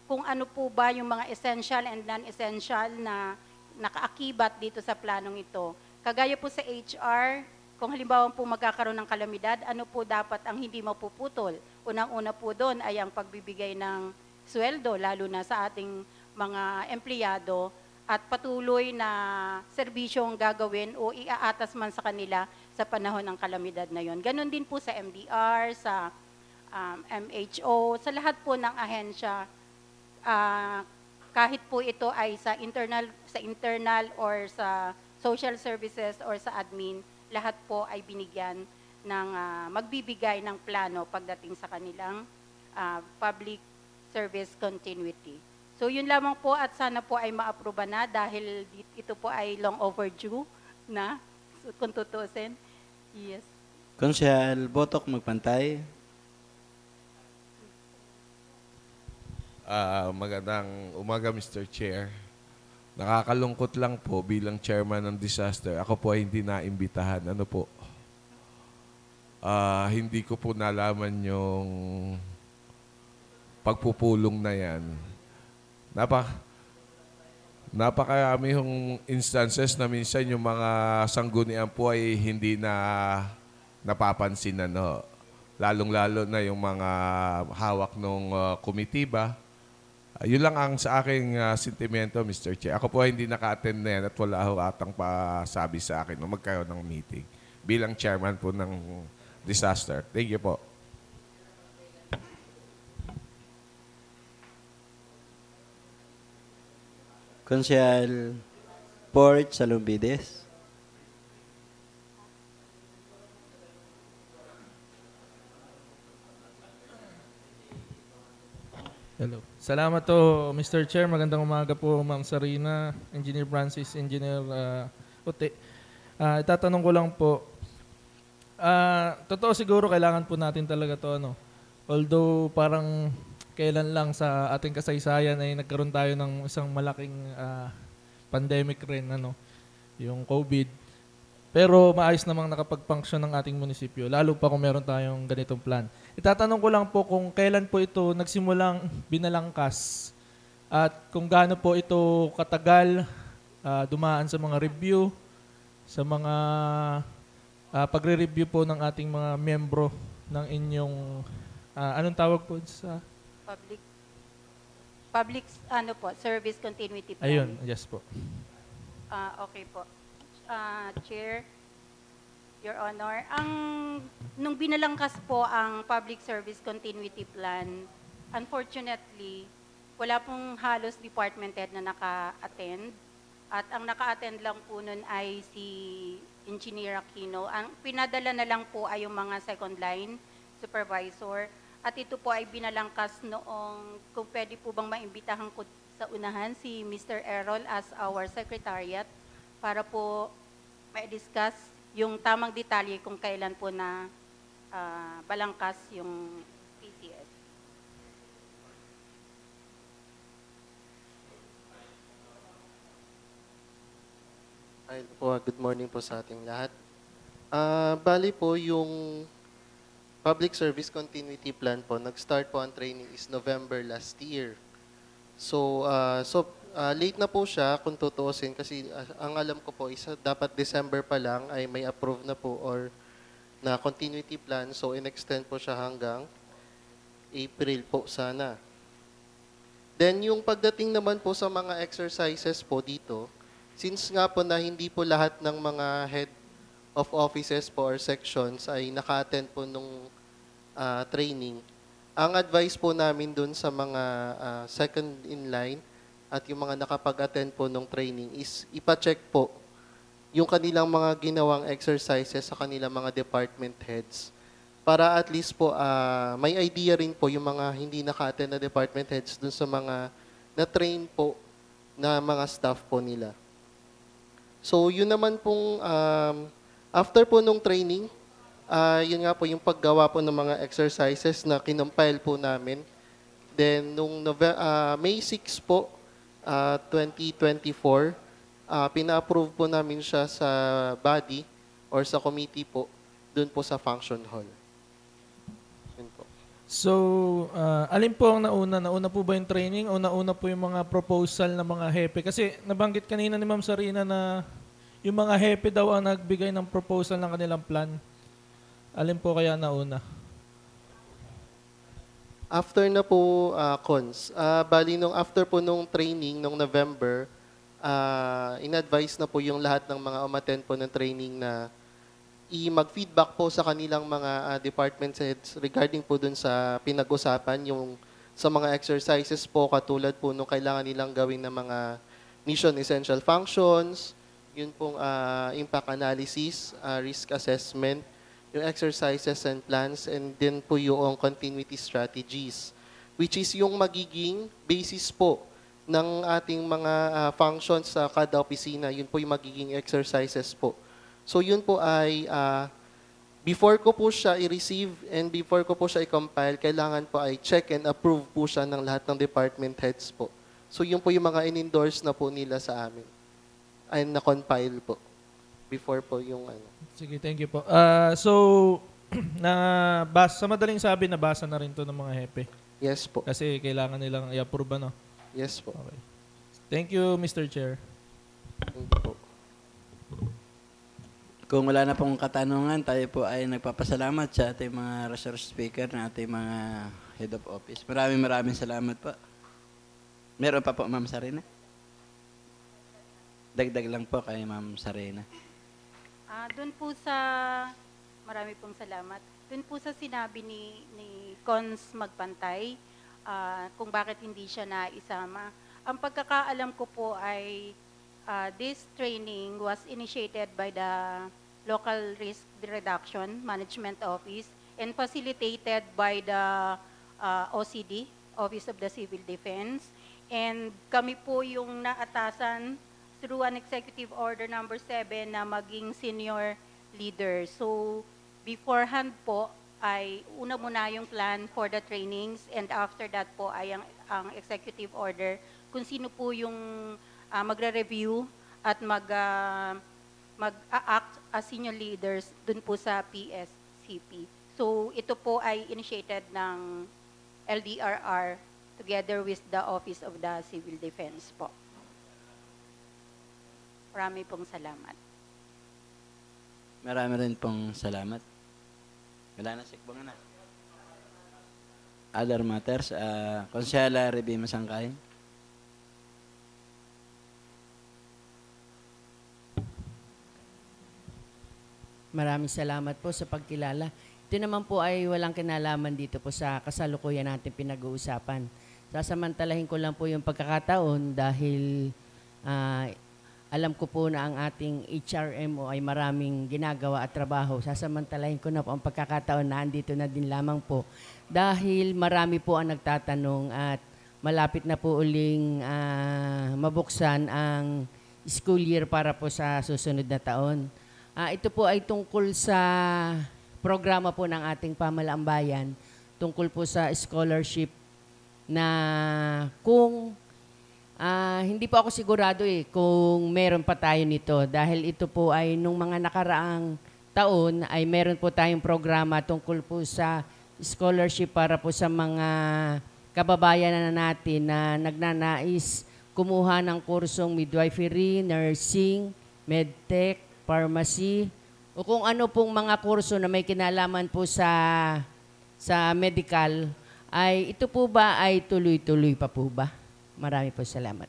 kung ano po ba yung mga essential and non-essential na nakaakibat dito sa planong ito. Kagaya po sa HR, kung halimbawa po magkakaroon ng kalamidad, ano po dapat ang hindi mapuputol? Unang-una po doon ay ang pagbibigay ng sweldo, lalo na sa ating mga empleyado, at patuloy na serbisyong gagawin o iaatas man sa kanila sa panahon ng kalamidad na yon. Ganon din po sa MDR, sa MHO, sa lahat po ng ahensya, kahit po ito ay sa internal or sa social services or sa admin, lahat po ay binigyan ng magbibigay ng plano pagdating sa kanilang public service continuity. So yun lamang po at sana po ay maaproba na dahil ito po ay long overdue na kung tutusin. Yes. Konsehal Botok magpantay. Magandang umaga, Mr. Chair. Nakakalungkot lang po bilang chairman ng disaster. Ako po ay hindi naimbitahan. Ano po? Hindi ko po nalaman yung pagpupulong na yan. Napakarami yung instances na minsan yung mga sanggunian po ay hindi na napapansin. Ano. Lalong-lalo na yung mga hawak ng komitiba. Yun lang ang sa aking sentimento, Mr. Chair. Ako po hindi naka-attend na yan at wala ho atang pasabi sa akin na magkaroon ng meeting bilang chairman po ng disaster. Thank you po. Konsehal Port Salumbides. Hello. Salamat to, Mr. Chair. Magandang umaga po, Ma'am Sarina, Engineer Francis, Engineer Ote. Itatanong ko lang po, totoo siguro kailangan po natin talaga to, ano? Although parang kailan lang sa ating kasaysayan ay nagkaroon tayo ng isang malaking pandemic rin, ano, yung COVID. Pero maayos namang nakapag-function ng ating munisipyo, lalo pa kung meron tayong ganitong plan. Itatanong ko lang po kung kailan po ito nagsimulang binalangkas at kung gaano po ito katagal dumaan sa mga review, sa mga pagre-review po ng ating mga miyembro ng inyong, anong tawag po sa? Public ano po, service continuity plan. Ayun, yes po. Okay po. Chair, Your Honor, nung binalangkas po ang Public Service Continuity Plan, unfortunately, wala pong halos department head na naka-attend. At ang naka-attend lang po nun ay si Engineer Aquino. Ang pinadala na lang po ay yung mga second line supervisor. At ito po ay binalangkas noong, kung pwede po bang maimbitahan ko sa unahan, si Mr. Errol as our secretariat para po ma-discuss yung tamang detalye kung kailan po na balangkas yung PCS. Ay po, good morning po sa ating lahat. Bali po yung Public Service Continuity Plan po, nag-start po ang training is November last year. So late na po siya kung tutuusin kasi ang alam ko po is dapat December pa lang ay may approve na po or na continuity plan. So in-extend po siya hanggang April po sana. Then yung pagdating naman po sa mga exercises po dito, since nga po na hindi po lahat ng mga head of offices po or sections ay naka-attend po nung training, ang advice po namin dun sa mga second in line at yung mga nakapag-attend po ng training is ipa-check po yung kanilang mga ginawang exercises sa kanilang mga department heads para at least po may idea rin po yung mga hindi naka-attend na department heads dun sa mga na-train po na mga staff po nila. So yun naman pong after po nung training, Yun nga po yung paggawa po ng mga exercises na kinompile po namin. Then, nung May 6 po, 2024, pina-approve po namin siya sa body or sa committee po, dun po sa function hall. Yun po. So, alin po ang nauna? Nauna po ba yung training o nauna po yung mga proposal ng mga hepe? Kasi nabanggit kanina ni Ma'am Sarina na yung mga hepe daw ang nagbigay ng proposal ng kanilang plan. Alin po kaya nauna? After na po, cons. Bali, after po nung training, nung November, in-advise na po yung lahat ng mga umattend po ng training na mag-feedback po sa kanilang mga department heads regarding po dun sa pinag-usapan, yung sa mga exercises po katulad po nung kailangan nilang gawin ng mga mission essential functions, yun pong impact analysis, risk assessment, yung exercises and plans, and then po yung continuity strategies, which is yung magiging basis po ng ating mga functions sa kada opisina. Yun po yung magiging exercises po. So yun po ay, before ko po siya i-receive and before ko po siya i-compile, kailangan po ay check and approve po siya ng lahat ng department heads po. So yun po yung mga in-endorse na po nila sa amin. Ay na-compile po. Before po yung ano. Sige, thank you po. So, sa madaling sabi, nabasa na rin to ng mga hepe. Yes po. Kasi kailangan nilang i-approve, ano? Yes po. Okay. Thank you, Mr. Chair. Thank you po. Kung wala na pong katanungan, tayo po ay nagpapasalamat sa ating mga resource speaker na ating mga head of office. Maraming salamat po. Meron pa po, Ma'am Sarina? Dagdag lang po kay Ma'am Sarina. Doon po sa, marami pong salamat. Doon po sa sinabi ni Cons Magpantay, kung bakit hindi siya naisama. Ang pagkakaalam ko po ay this training was initiated by the Local Risk Reduction Management Office and facilitated by the OCD, Office of the Civil Defense. And kami po yung naatasan through an Executive Order number 7 na maging senior leader. So, beforehand po ay una muna yung plan for the trainings and after that po ay ang Executive Order kung sino po yung magre-review at mag-act as senior leaders dun po sa PSCP. So, ito po ay initiated ng LDRR together with the Office of the Civil Defense po. Marami pong salamat. Marami rin pong salamat. Wala na, sikbong na. Other matters, Konsehala Reby Masangkain. Maraming salamat po sa pagkilala. Ito naman po ay walang kinalaman dito po sa kasalukuyan natin pinag-uusapan. Sasamantalahin ko lang po yung pagkakataon dahil alam ko po na ang ating HRMO ay maraming ginagawa at trabaho. Sasamantalahin ko na po ang pagkakataon na andito na din lamang po. Dahil marami po ang nagtatanong at malapit na po uling mabuksan ang school year para po sa susunod na taon. Ito po ay tungkol sa programa po ng ating pamalaang bayan, tungkol po sa scholarship na kung hindi po ako sigurado kung meron pa tayo nito dahil ito po ay nung mga nakaraang taon ay meron po tayong programa tungkol po sa scholarship para po sa mga kababayan na natin na nagnanais kumuha ng kursong midwifery, nursing, medtech, pharmacy, o kung ano pong mga kurso na may kinalaman po sa medical, ay ito po ba ay tuloy-tuloy pa po ba? Marami po salamat.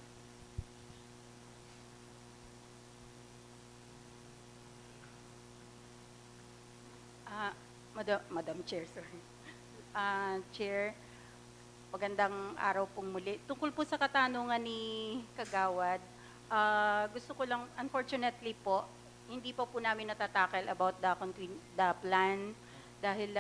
Madam Chair, sorry. Chair, magandang araw pong muli. Tungkol po sa katanungan ni Kagawad, gusto ko lang, unfortunately po, hindi po namin natatakal about the plan dahil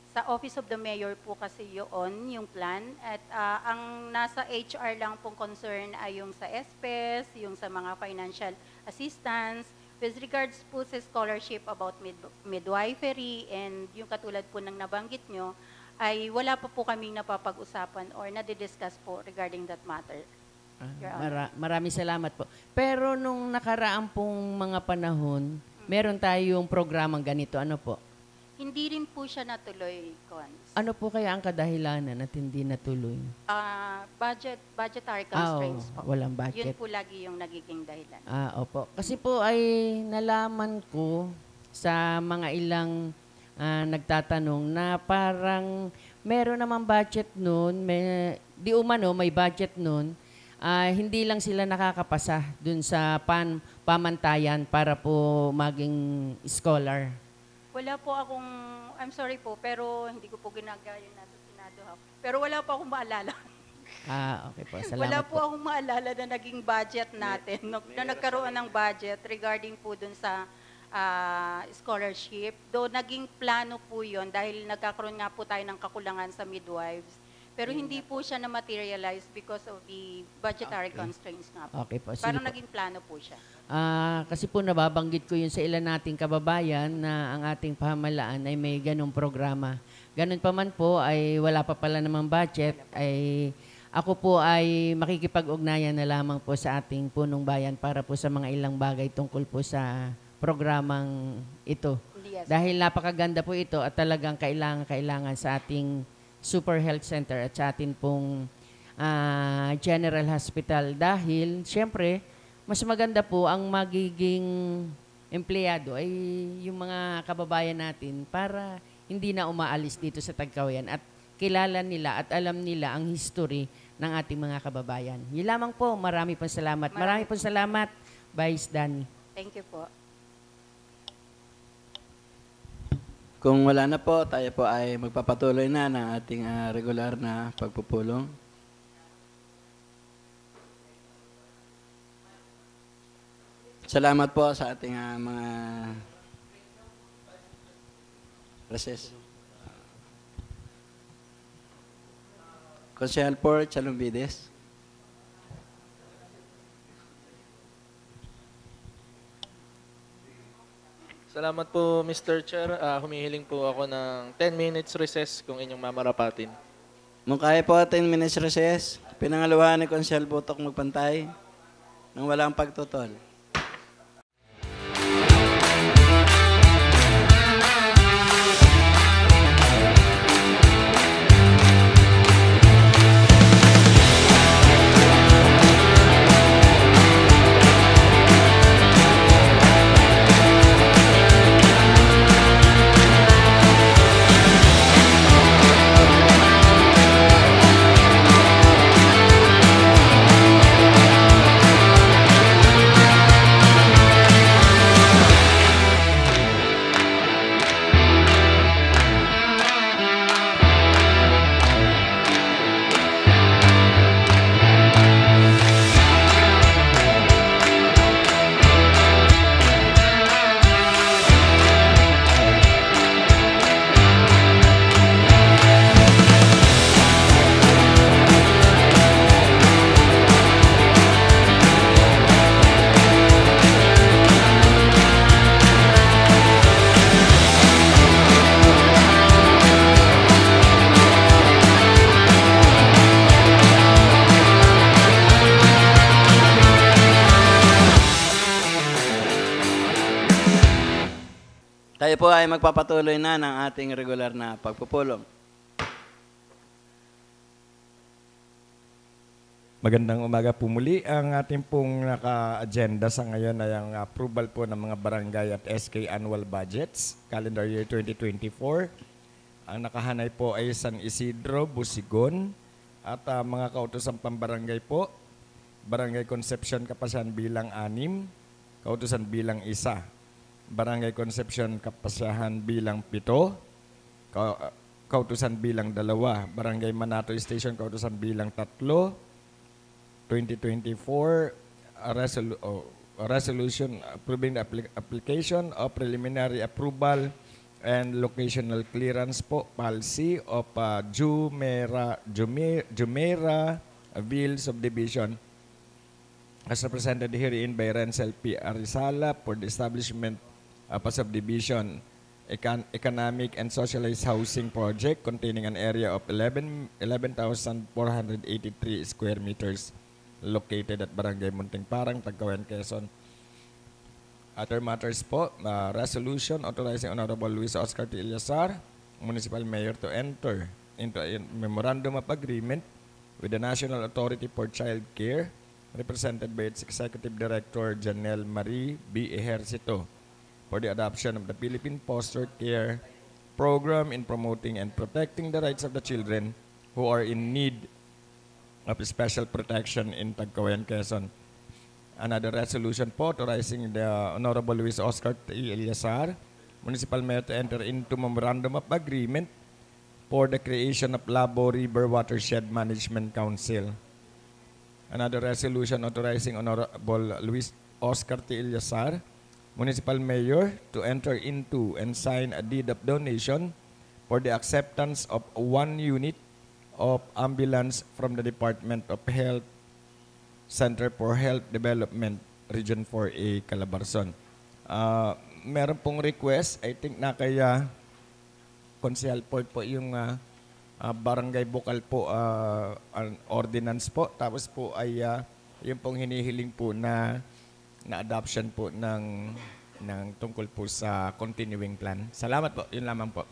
sa Office of the Mayor po kasi yung plan at ang nasa HR lang pong concern ay yung sa SPES, yung sa mga financial assistance, With regards po sa scholarship about midwifery and yung katulad po ng nabanggit nyo, ay wala pa po kaming napapag-usapan or nadidiscuss po regarding that matter. Your Honor. Maraming salamat po. Pero nung nakaraan pong mga panahon, meron tayong programang ganito. Ano po? Hindi rin po siya natuloy, Cons. Ano po kaya ang kadahilanan at hindi natuloy? Budgetary constraints po. Walang budget. Yun po lagi yung nagiging dahilan. Opo. Kasi po ay nalaman ko sa mga ilang nagtatanong na parang meron namang budget noon, di umano may budget noon, hindi lang sila nakakapasa dun sa pamantayan para po maging scholar. Wala po akong, I'm sorry po, pero hindi ko po ginagaya yun nasa Senado. Pero wala po akong maalala. Okay po. Salamat Wala po akong maalala na naging budget natin, na nagkaroon ng budget regarding po dun sa scholarship. Though naging plano po yun dahil nagkakaroon nga po tayo ng kakulangan sa midwives. Pero hindi po siya na-materialize because of the budgetary constraints nga po. Okay po. Parang Sige po. naging plano po siya. Kasi po nababanggit ko yun sa ilan nating kababayan na ang ating pamahalaan ay may ganong programa. Ganun pa man po ay wala pa pala namang budget, ay ako po ay makikipag-ugnayan na lamang po sa ating punong bayan para po sa mga ilang bagay tungkol po sa programang ito. Yes. Dahil napakaganda po ito at talagang kailangan sa ating Super Health Center at sa atin pong General Hospital. Dahil, syempre, mas maganda po ang magiging empleyado ay yung mga kababayan natin para hindi na umaalis dito sa Tagkawayan at kilala nila at alam nila ang history ng ating mga kababayan. Yun lamang po. Marami pong salamat. Marami pong salamat, Vice Danny. Thank you po. Kung wala na po, tayo po ay magpapatuloy na ng ating regular na pagpupulong. Salamat po sa ating mga recess. Konsehal por Chalumbides. Salamat po, Mr. Chair. Humihiling po ako ng 10 minutes recess kung inyong mamarapatin. Nung kaya po 10 minutes recess, pinangaluhan ni Konsehal Botok magpantay nang walang pagtutol. Tayo po ay magpapatuloy na ng ating regular na pagpupulong. Magandang umaga po muli. Ang ating pong naka-agenda sa ngayon ay ang approval po ng mga barangay at SK annual budgets, calendar year 2024. Ang nakahanay po ay San Isidro, Busigon, at mga kautosang pambarangay po. Barangay Concepcion Kapasyahan bilang 6, kautusan bilang 1. Barangay Concepcion Kapasyahan bilang 7, kautusan bilang 2. Barangay Manato Station kautusan bilang 3. 2024 resolution approving the application of preliminary approval and locational clearance po policy of Jumeirah Ville Subdivision as represented herein by Renzel P. Arizala for the establishment of a subdivision economic and socialized housing project containing an area of 11,483 square meters located at Barangay Munting Parang, Tagkawayan, Quezon. Other matters po, resolution authorizing Honorable Luis Oscar T. Ilyasar, Municipal Mayor, to enter into a memorandum of agreement with the National Authority for Child Care, represented by its Executive Director, Janelle Marie B. Ejercito, for the adoption of the Philippine Foster Care Program in promoting and protecting the rights of the children who are in need of special protection in Tagkawayan, Quezon. Another resolution po authorizing the Honorable Luis Oscar T. Ilyasar, Municipal Mayor, to enter into memorandum of agreement for the creation of Labo River Watershed Management Council. Another resolution authorizing Honorable Luis Oscar T. Ilyasar, Municipal Mayor, to enter into and sign a deed of donation for the acceptance of 1 unit of ambulance from the Department of Health Center for Health Development, Region 4A, Calabarzon. Meron pong request, I think na kaya Konsehal Port po yung barangay bukal po, ordinance po. Tapos po ay yung pong hinihiling po na adoption po ng tungkol po sa continuing plan. Salamat po. Yun lamang po.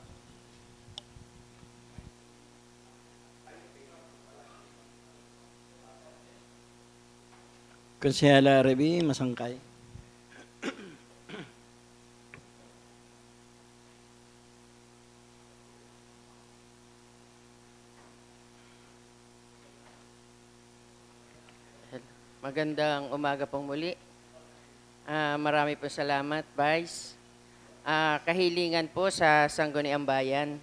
Konsehala Reby, Masangkay. Magandang umaga pong muli. Marami po salamat, Vice. Kahilingan po sa Sangguniang Bayan.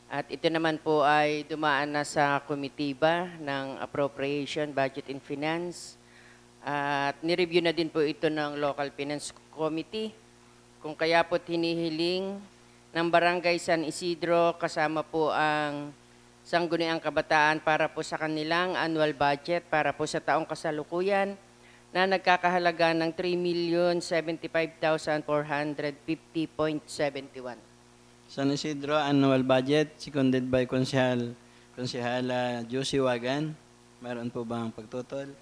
At ito naman po ay dumaan na sa komitiba ng Appropriation, Budget and Finance. At nireview na din po ito ng Local Finance Committee. Kung kaya po hinihiling ng Barangay San Isidro kasama po ang Sangguniang Kabataan para po sa kanilang annual budget para po sa taong kasalukuyan na nagkakahalaga ng 3,075,450.71. San Isidro annual budget, seconded by Konsehala Josie Wagan. Meron po bang pagtutol?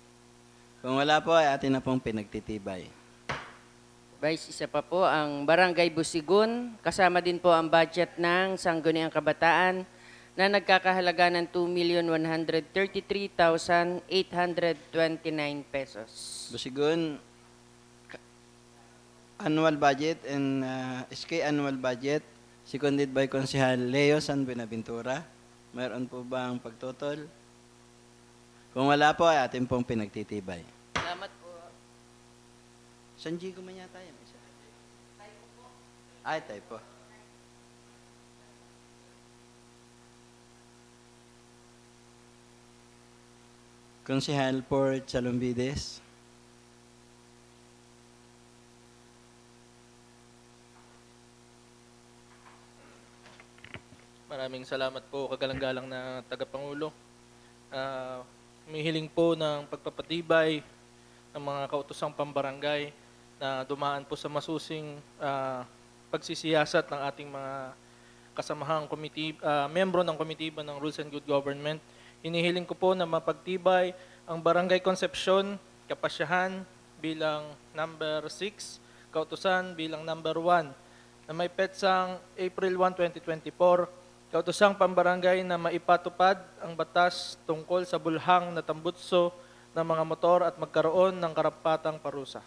Kung wala po, ay atin na pong pinagtitibay. Vice, isa pa po ang Barangay Busigon. Kasama din po ang budget ng Sangguniang Kabataan na nagkakahalaga ng 2,133,829 pesos. Busigon, annual budget and SK annual budget, seconded by Konsehal Leo San Buenaventura. Mayroon po bang pagtutol? Kung wala po, ay atin pong pinagtitibay. Salamat po. Sanji ko man yata yan. Ay, tayo po. Konsehal Port Salombides. Maraming salamat po, kagalang-galang na tagapangulo. Humihiling po ng pagpapatibay ng mga kautosang pambarangay na dumaan po sa masusing pagsisiyasat ng ating mga kasamahang membro ng komitiba ng Rules and Good Government. Hinihiling ko po na mapagtibay ang Barangay Concepcion, Kapasyahan bilang number 6, Kautusan bilang number 1, na may petsang April 1, 2024, Kautosang Pambarangay na maipatupad ang batas tungkol sa bulhang na tambutso ng mga motor at magkaroon ng karapatang parusa.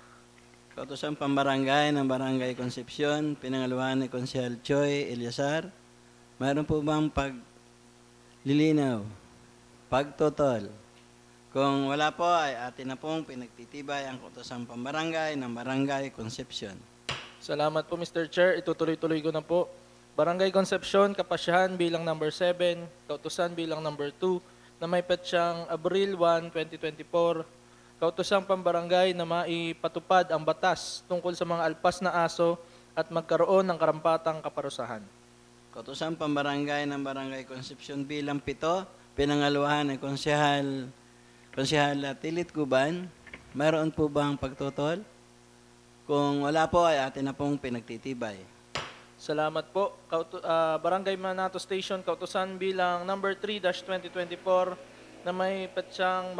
Kautosang Pambarangay ng Barangay Concepcion, pinangaluhan ni Konsehal Choi Eliasar. Mayroon po bang paglilinaw? Pagtotol. Kung wala po, ay atin na pong pinagtitibay ang Kautosang Pambarangay ng Barangay Concepcion. Salamat po, Mr. Chair. Itutuloy-tuloy ko na po. Barangay Concepcion, Kapasyahan bilang number 7, Kautusan bilang number 2, na may petsyang Abril 1, 2024, Kautosang Pambarangay na maipatupad ang batas tungkol sa mga alpas na aso at magkaroon ng karampatang kaparusahan. Kautosang Pambarangay ng Barangay Concepcion bilang 7, pinangaluhan ni Konsehal Tilit Guban. Mayroon po bang pagtutol? Kung wala po ay atin na pong pinagtitibay. Salamat po. Barangay Manato Station, kautusan bilang number 3-2024 na may petsyang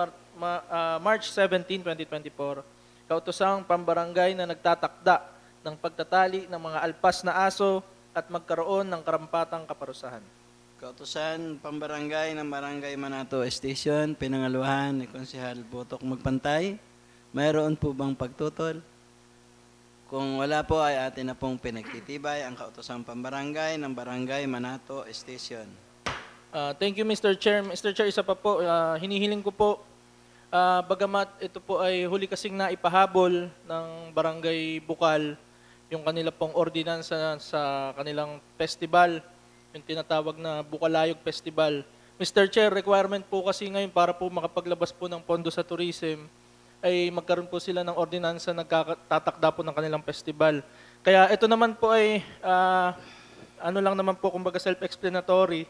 March 17, 2024. Kautusang pambarangay na nagtatakda ng pagtatali ng mga alpas na aso at magkaroon ng karampatang kaparusahan. Kautusan pambarangay ng Barangay Manato Station, pinangaluhan ni Konsehal Botok Magpantay. Mayroon po bang pagtutol? Kung wala po ay atin na pong pinagtitibay ang kautosang pambarangay ng Barangay Manato Station. Thank you, Mr. Chair. Mr. Chair, isa pa po, hinihiling ko po, bagamat ito po ay huli kasing naipahabol ng Barangay Bukal, yung kanila pong ordinansa sa kanilang festival, yung tinatawag na Bukalayog Festival. Mr. Chair, requirement po kasi ngayon para po makapaglabas po ng pondo sa tourism, ay magkaroon po sila ng ordinansa nagtatakda po ng kanilang festival. Kaya ito naman po ay, ano lang naman po, kumbaga self-explanatory,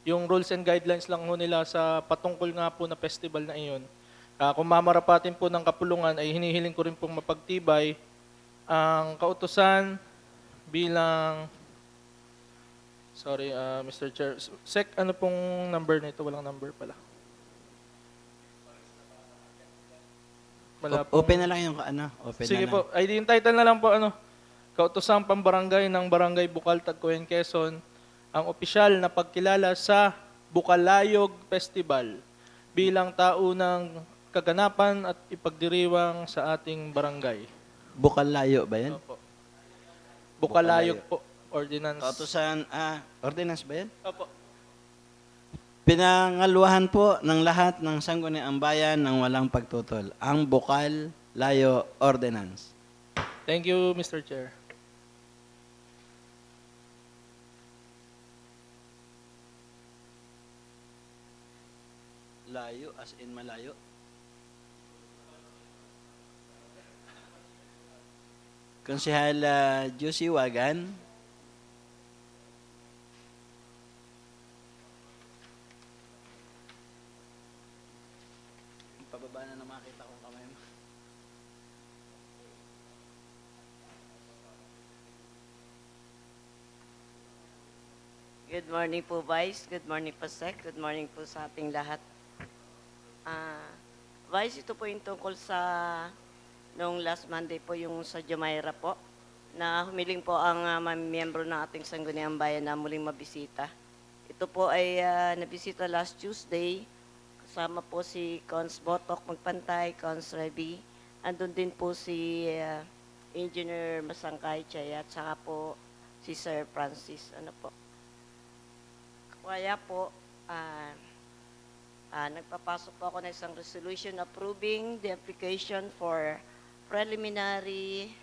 yung rules and guidelines lang ho nila sa patungkol nga po na festival na iyon. Kung mamarapatin po ng kapulungan, ay hinihiling ko rin pong mapagtibay ang kautusan bilang, sorry, Mr. Chair, Sec, ano pong number na ito? Walang number pala. Open na lang yung ano. Open Sige na lang. po. Ay, yung title na lang po, ano, Kautosang Pambarangay ng Barangay Bukal, Tagkoyan, Quezon, ang opisyal na pagkilala sa Bukalayog Festival bilang taunang kaganapan at ipagdiriwang sa ating barangay. Bukalayo ba yan? Opo. Bukalayog po, ordinance. Kautusan, ordinance ba yan? Opo. Pinangaluhan po ng lahat ng sangguniang bayan ng walang pagtutol, ang Bukal Layo Ordinance. Thank you, Mr. Chair. Layo as in malayo. Konsehal Josie Wagan. Pababa na makita kong kamay mo. Good morning po, Vice. Good morning po, Sec. Good morning po sa ating lahat. Vice, ito po yung tungkol sa noong last Monday po yung sa Jumeirah po na humiling po ang miyembro ng ating Sangguniang Bayan na muling mabisita. Ito po ay nabisita last Tuesday. Kasama po si Cons Botok Magpantay, Cons Reby. Andun din po si Engineer Masangkay Chaya at saka po si Sir Francis. Ano po? Kaya po, nagpapasok po ako ng isang resolution approving the application for preliminary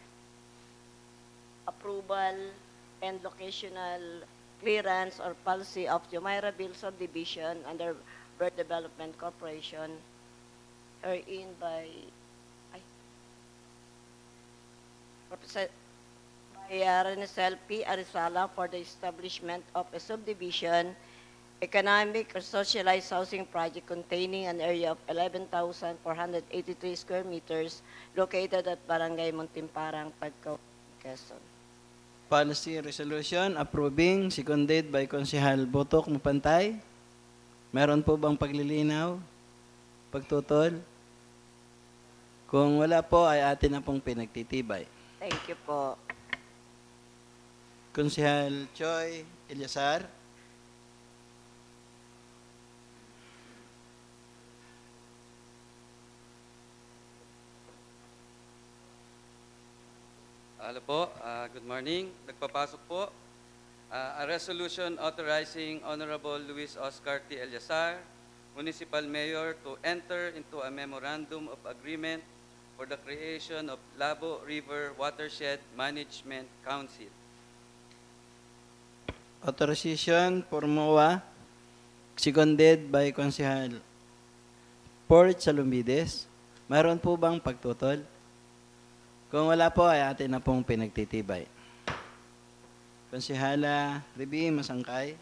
approval and locational clearance or policy of Jumeirahville subdivision under Bird Development Corporation herein by Renesel P. Arizala for the establishment of a subdivision economic or socialized housing project containing an area of 11,483 square meters located at Barangay Muntimparang, Pagkaw, Quezon. Policy resolution approving, seconded by Konsehal Botok Magpantay. Meron po bang paglilinaw? Pagtutol? Kung wala po, ay atin na pong pinagtitibay. Thank you po. Konsehal Choi Eliasar. Hello po, good morning. Nagpapasok po. A resolution authorizing Honorable Luis Oscar T. Eliasar, Municipal Mayor, to enter into a memorandum of agreement for the creation of Labo River Watershed Management Council. Authorization for MOA, seconded by Konsehal Port Salumbides. Mayroon po bang pagtutol? Kung wala po, ay atin na pong pinagtitibay. Konsehala Reby Masangkay.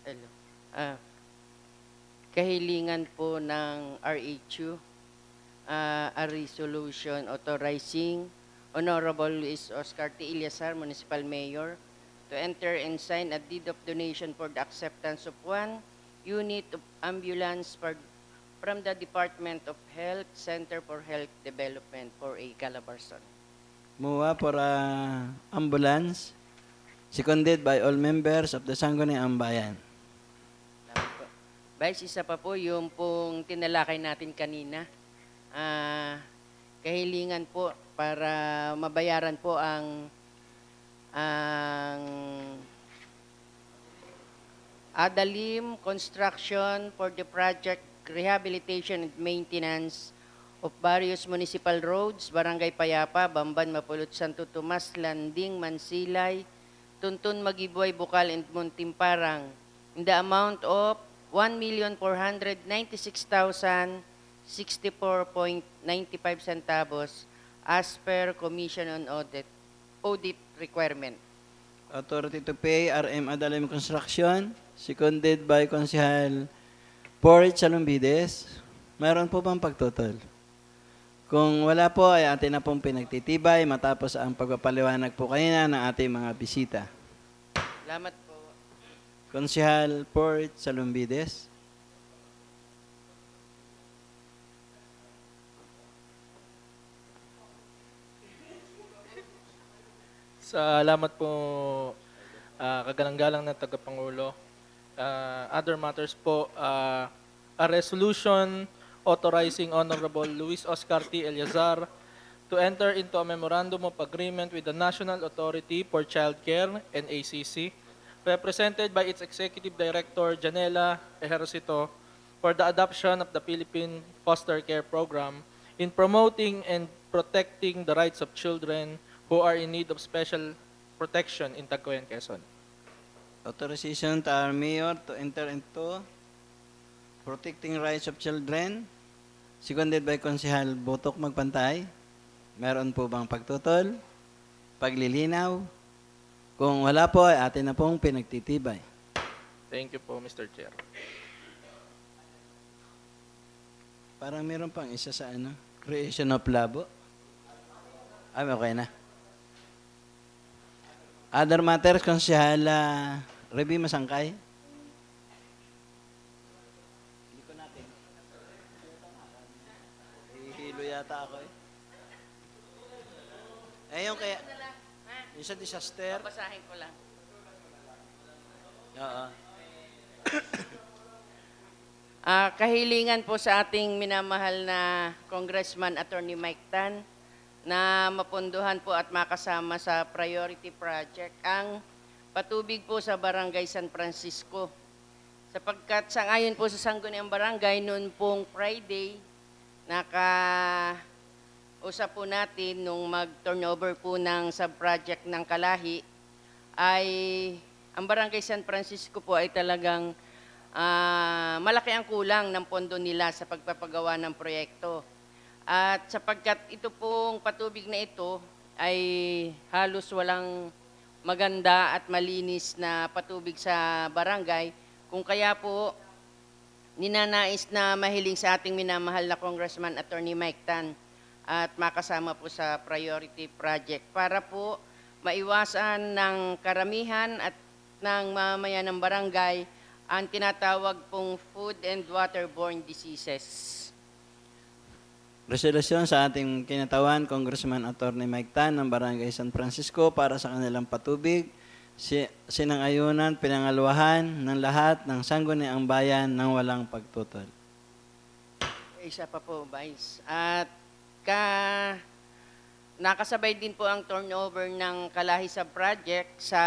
Hello. Kahilingan po ng RHU, a resolution authorizing Honorable Luis Oscar T. Eliazar, Municipal Mayor, to enter and sign a deed of donation for the acceptance of 1 unit of ambulance from the Department of Health Center for Health Development for a Calabarzon. MUA for ambulance, seconded by all members of the Sangguniang Bayan. Vice, isa pa po yung pong tinalakay natin kanina. Kahilingan po para mabayaran po ang Adalim Construction for the project rehabilitation and maintenance of various municipal roads, Barangay Payapa, Bamban, Mapulot, Santo Tomas, Landing, Mansilay, Tuntun, Magiboy, Bukal, and Muntimparang in the amount of 1,496,064.95 centavos as per Commission on Audit requirement. Authority to pay, RM Adalim Construction, seconded by Konsehal Porch Salumbides. Mayroon po bang pagtutol? Kung wala po, ay atin na pong pinagtitibay matapos ang pagpapaliwanag po kanina ng ating mga bisita. Salamat po. Konsehal Porch Salumbides. Salamat po, kagalang-galang na tagapangulo. Other matters po, a resolution authorizing Honorable Luis Oscar T. Eliazar to enter into a memorandum of agreement with the National Authority for Child Care, NACC, represented by its Executive Director, Janela Ejercito, for the adoption of the Philippine Foster Care Program in promoting and protecting the rights of children who are in need of special protection in Tagkoyan, Quezon. Authorization to our mayor to enter into protecting rights of children, seconded by Konsehal Botok Magpantay. Meron po bang pagtutol? Paglilinaw? Kung wala po, ay atin na pong pinagtitibay. Thank you po, Mr. Chair. Parang meron pang isa sa creation of labo. Okay na. Other matters, Konsehal Reby Masangkay. Hindi ko natin. Hihilo yata ako eh. Yung kaya, yung sa disaster. Babasahin ko lang. Oo. Kahilingan po sa ating minamahal na Congressman Attorney Mike Tan na mapunduhan po at makasama sa priority project ang patubig po sa Barangay San Francisco. Sapagkat sangayon po sa Sangguniang Barangay noon pong Friday, usap po natin nung mag-turnover po ng sub-project ng Kalahi, ay ang Barangay San Francisco po ay talagang malaki ang kulang ng pondo nila sa pagpapagawa ng proyekto. At sapagkat ito pong patubig na ito ay halos walang maganda at malinis na patubig sa barangay, kung kaya po ninanais na mahiling sa ating minamahal na Congressman Attorney Mike Tan at makasama po sa priority project para po maiwasan ng karamihan at ng mamayan ng barangay ang tinatawag pong food and waterborne diseases. Resolusyon sa ating kinatawan, Congressman Attorney Mike Tan ng Barangay San Francisco para sa kanilang patubig, sinang-ayunan, pinangaluahan ng lahat ng Sangguniang Bayan ng walang pagtutol. Isa pa po, Vice. At nakasabay din po ang turnover ng Kalahi sa project sa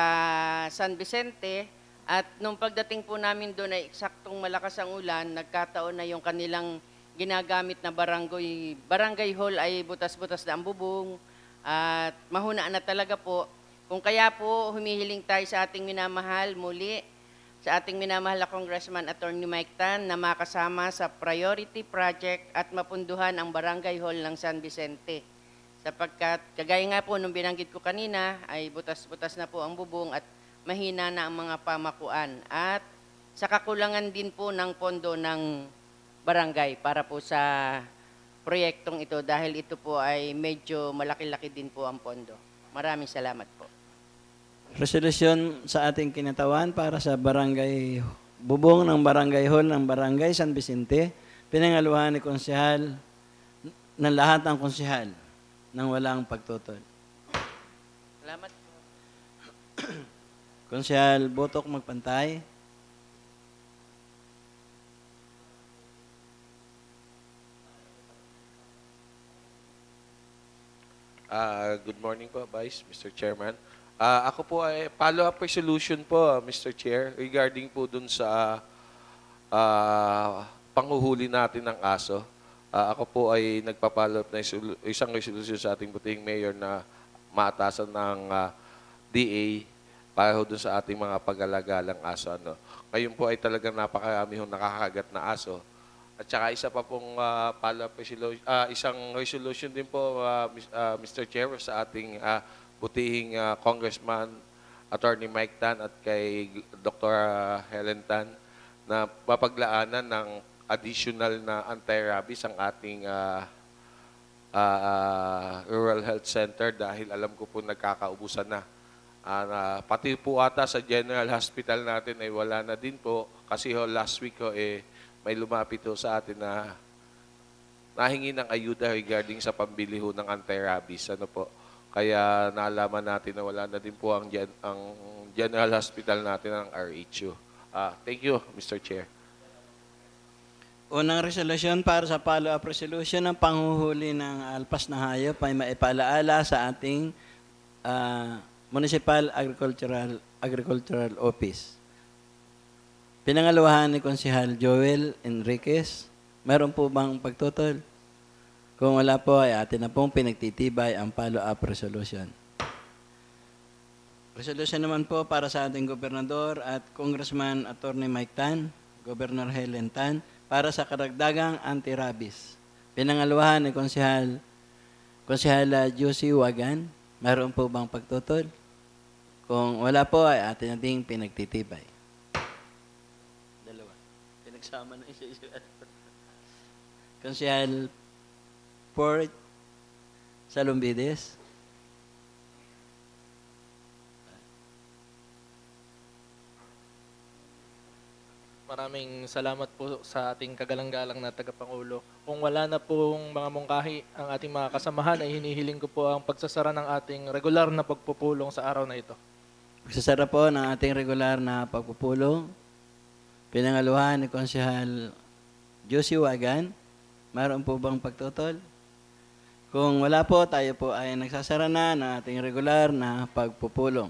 San Vicente at nung pagdating po namin doon ay eksaktong malakas ang ulan, nagkataon na yung kanilang ginagamit na barangay hall ay butas-butas na ang bubong at mahunaan na talaga po. Kung kaya po humihiling tayo sa ating minamahal muli, sa ating minamahal na Congressman Attorney Mike Tan na makasama sa priority project at mapunduhan ang barangay hall ng San Vicente. Sapagkat kagaya nga po nung binanggit ko kanina ay butas-butas na po ang bubong at mahina na ang mga pamakuan. At sa kakulangan din po ng pondo ng barangay para po sa proyektong ito dahil ito po ay medyo malaki-laki din po ang pondo. Maraming salamat po. Resolution sa ating kinatawan para sa barangay bubong ng barangay hall ng barangay San Vicente, pinangaluhan ni konsehal ng lahat ng konsehal nang walang pagtutol. Salamat. Konsehal Botok magpantay. Good morning po, Vice, Mr. Chairman. Ako po ay follow-up resolution po, Mr. Chair, regarding po dun sa panghuhuli natin ng aso. Ako po ay nagpa-follow up na isang resolution sa ating buting mayor na maatasan ng DA para dun sa ating mga pag-alagalang aso. Ano. Ngayon po ay talagang napakarami hong nakakagat na aso. At saka isa pa pong follow-up resolution, isang resolution din po, Mr. Chair, sa ating butihing Congressman Attorney Mike Tan at kay Dr. Helen Tan na papaglaanan ng additional na anti-rabies ang ating Rural Health Center dahil alam ko po nagkakaubusan na. Pati po ata sa General Hospital natin ay wala na din po kasi last week may lumapit ho sa atin na nahingi ng ayuda regarding sa pambili ho ng anti-rabies. Ano po? Kaya naalaman natin na wala na din po ang General Hospital natin ng RHU. Thank you, Mr. Chair. Unang resolution para sa follow-up resolution ng panghuhuli ng alpas na hayop ay maipalaala sa ating Municipal Agricultural Office. Pinangaluhan ni Konsehal Joel Enriquez, meron po bang pagtutol? Kung wala po ay atin na pong pinagtitibay ang follow-up resolution. Resolution naman po para sa ating gobernador at Congressman Attorney Mike Tan, Governor Helen Tan, para sa karagdagang anti-rabies. Pinangaluhan ni Konsehal Josie Wagan, meron po bang pagtutol? Kung wala po ay atin nating pinagtitibay. Pinagsama na isa. Konsehal Port Salumbides. Maraming salamat po sa ating kagalang-galang na tagapangulo. Kung wala na pong mga mungkahi ang ating mga kasamahan, ay hinihiling ko po ang pagsasara ng ating regular na pagpupulong sa araw na ito. Pagsasara po ng ating regular na pagpupulong. Pinangaluhan ni Konsehal Josie Wagan. Mayroon po bang pagtutol? Kung wala po, tayo po ay nagsasara na ng ating regular na pagpupulong.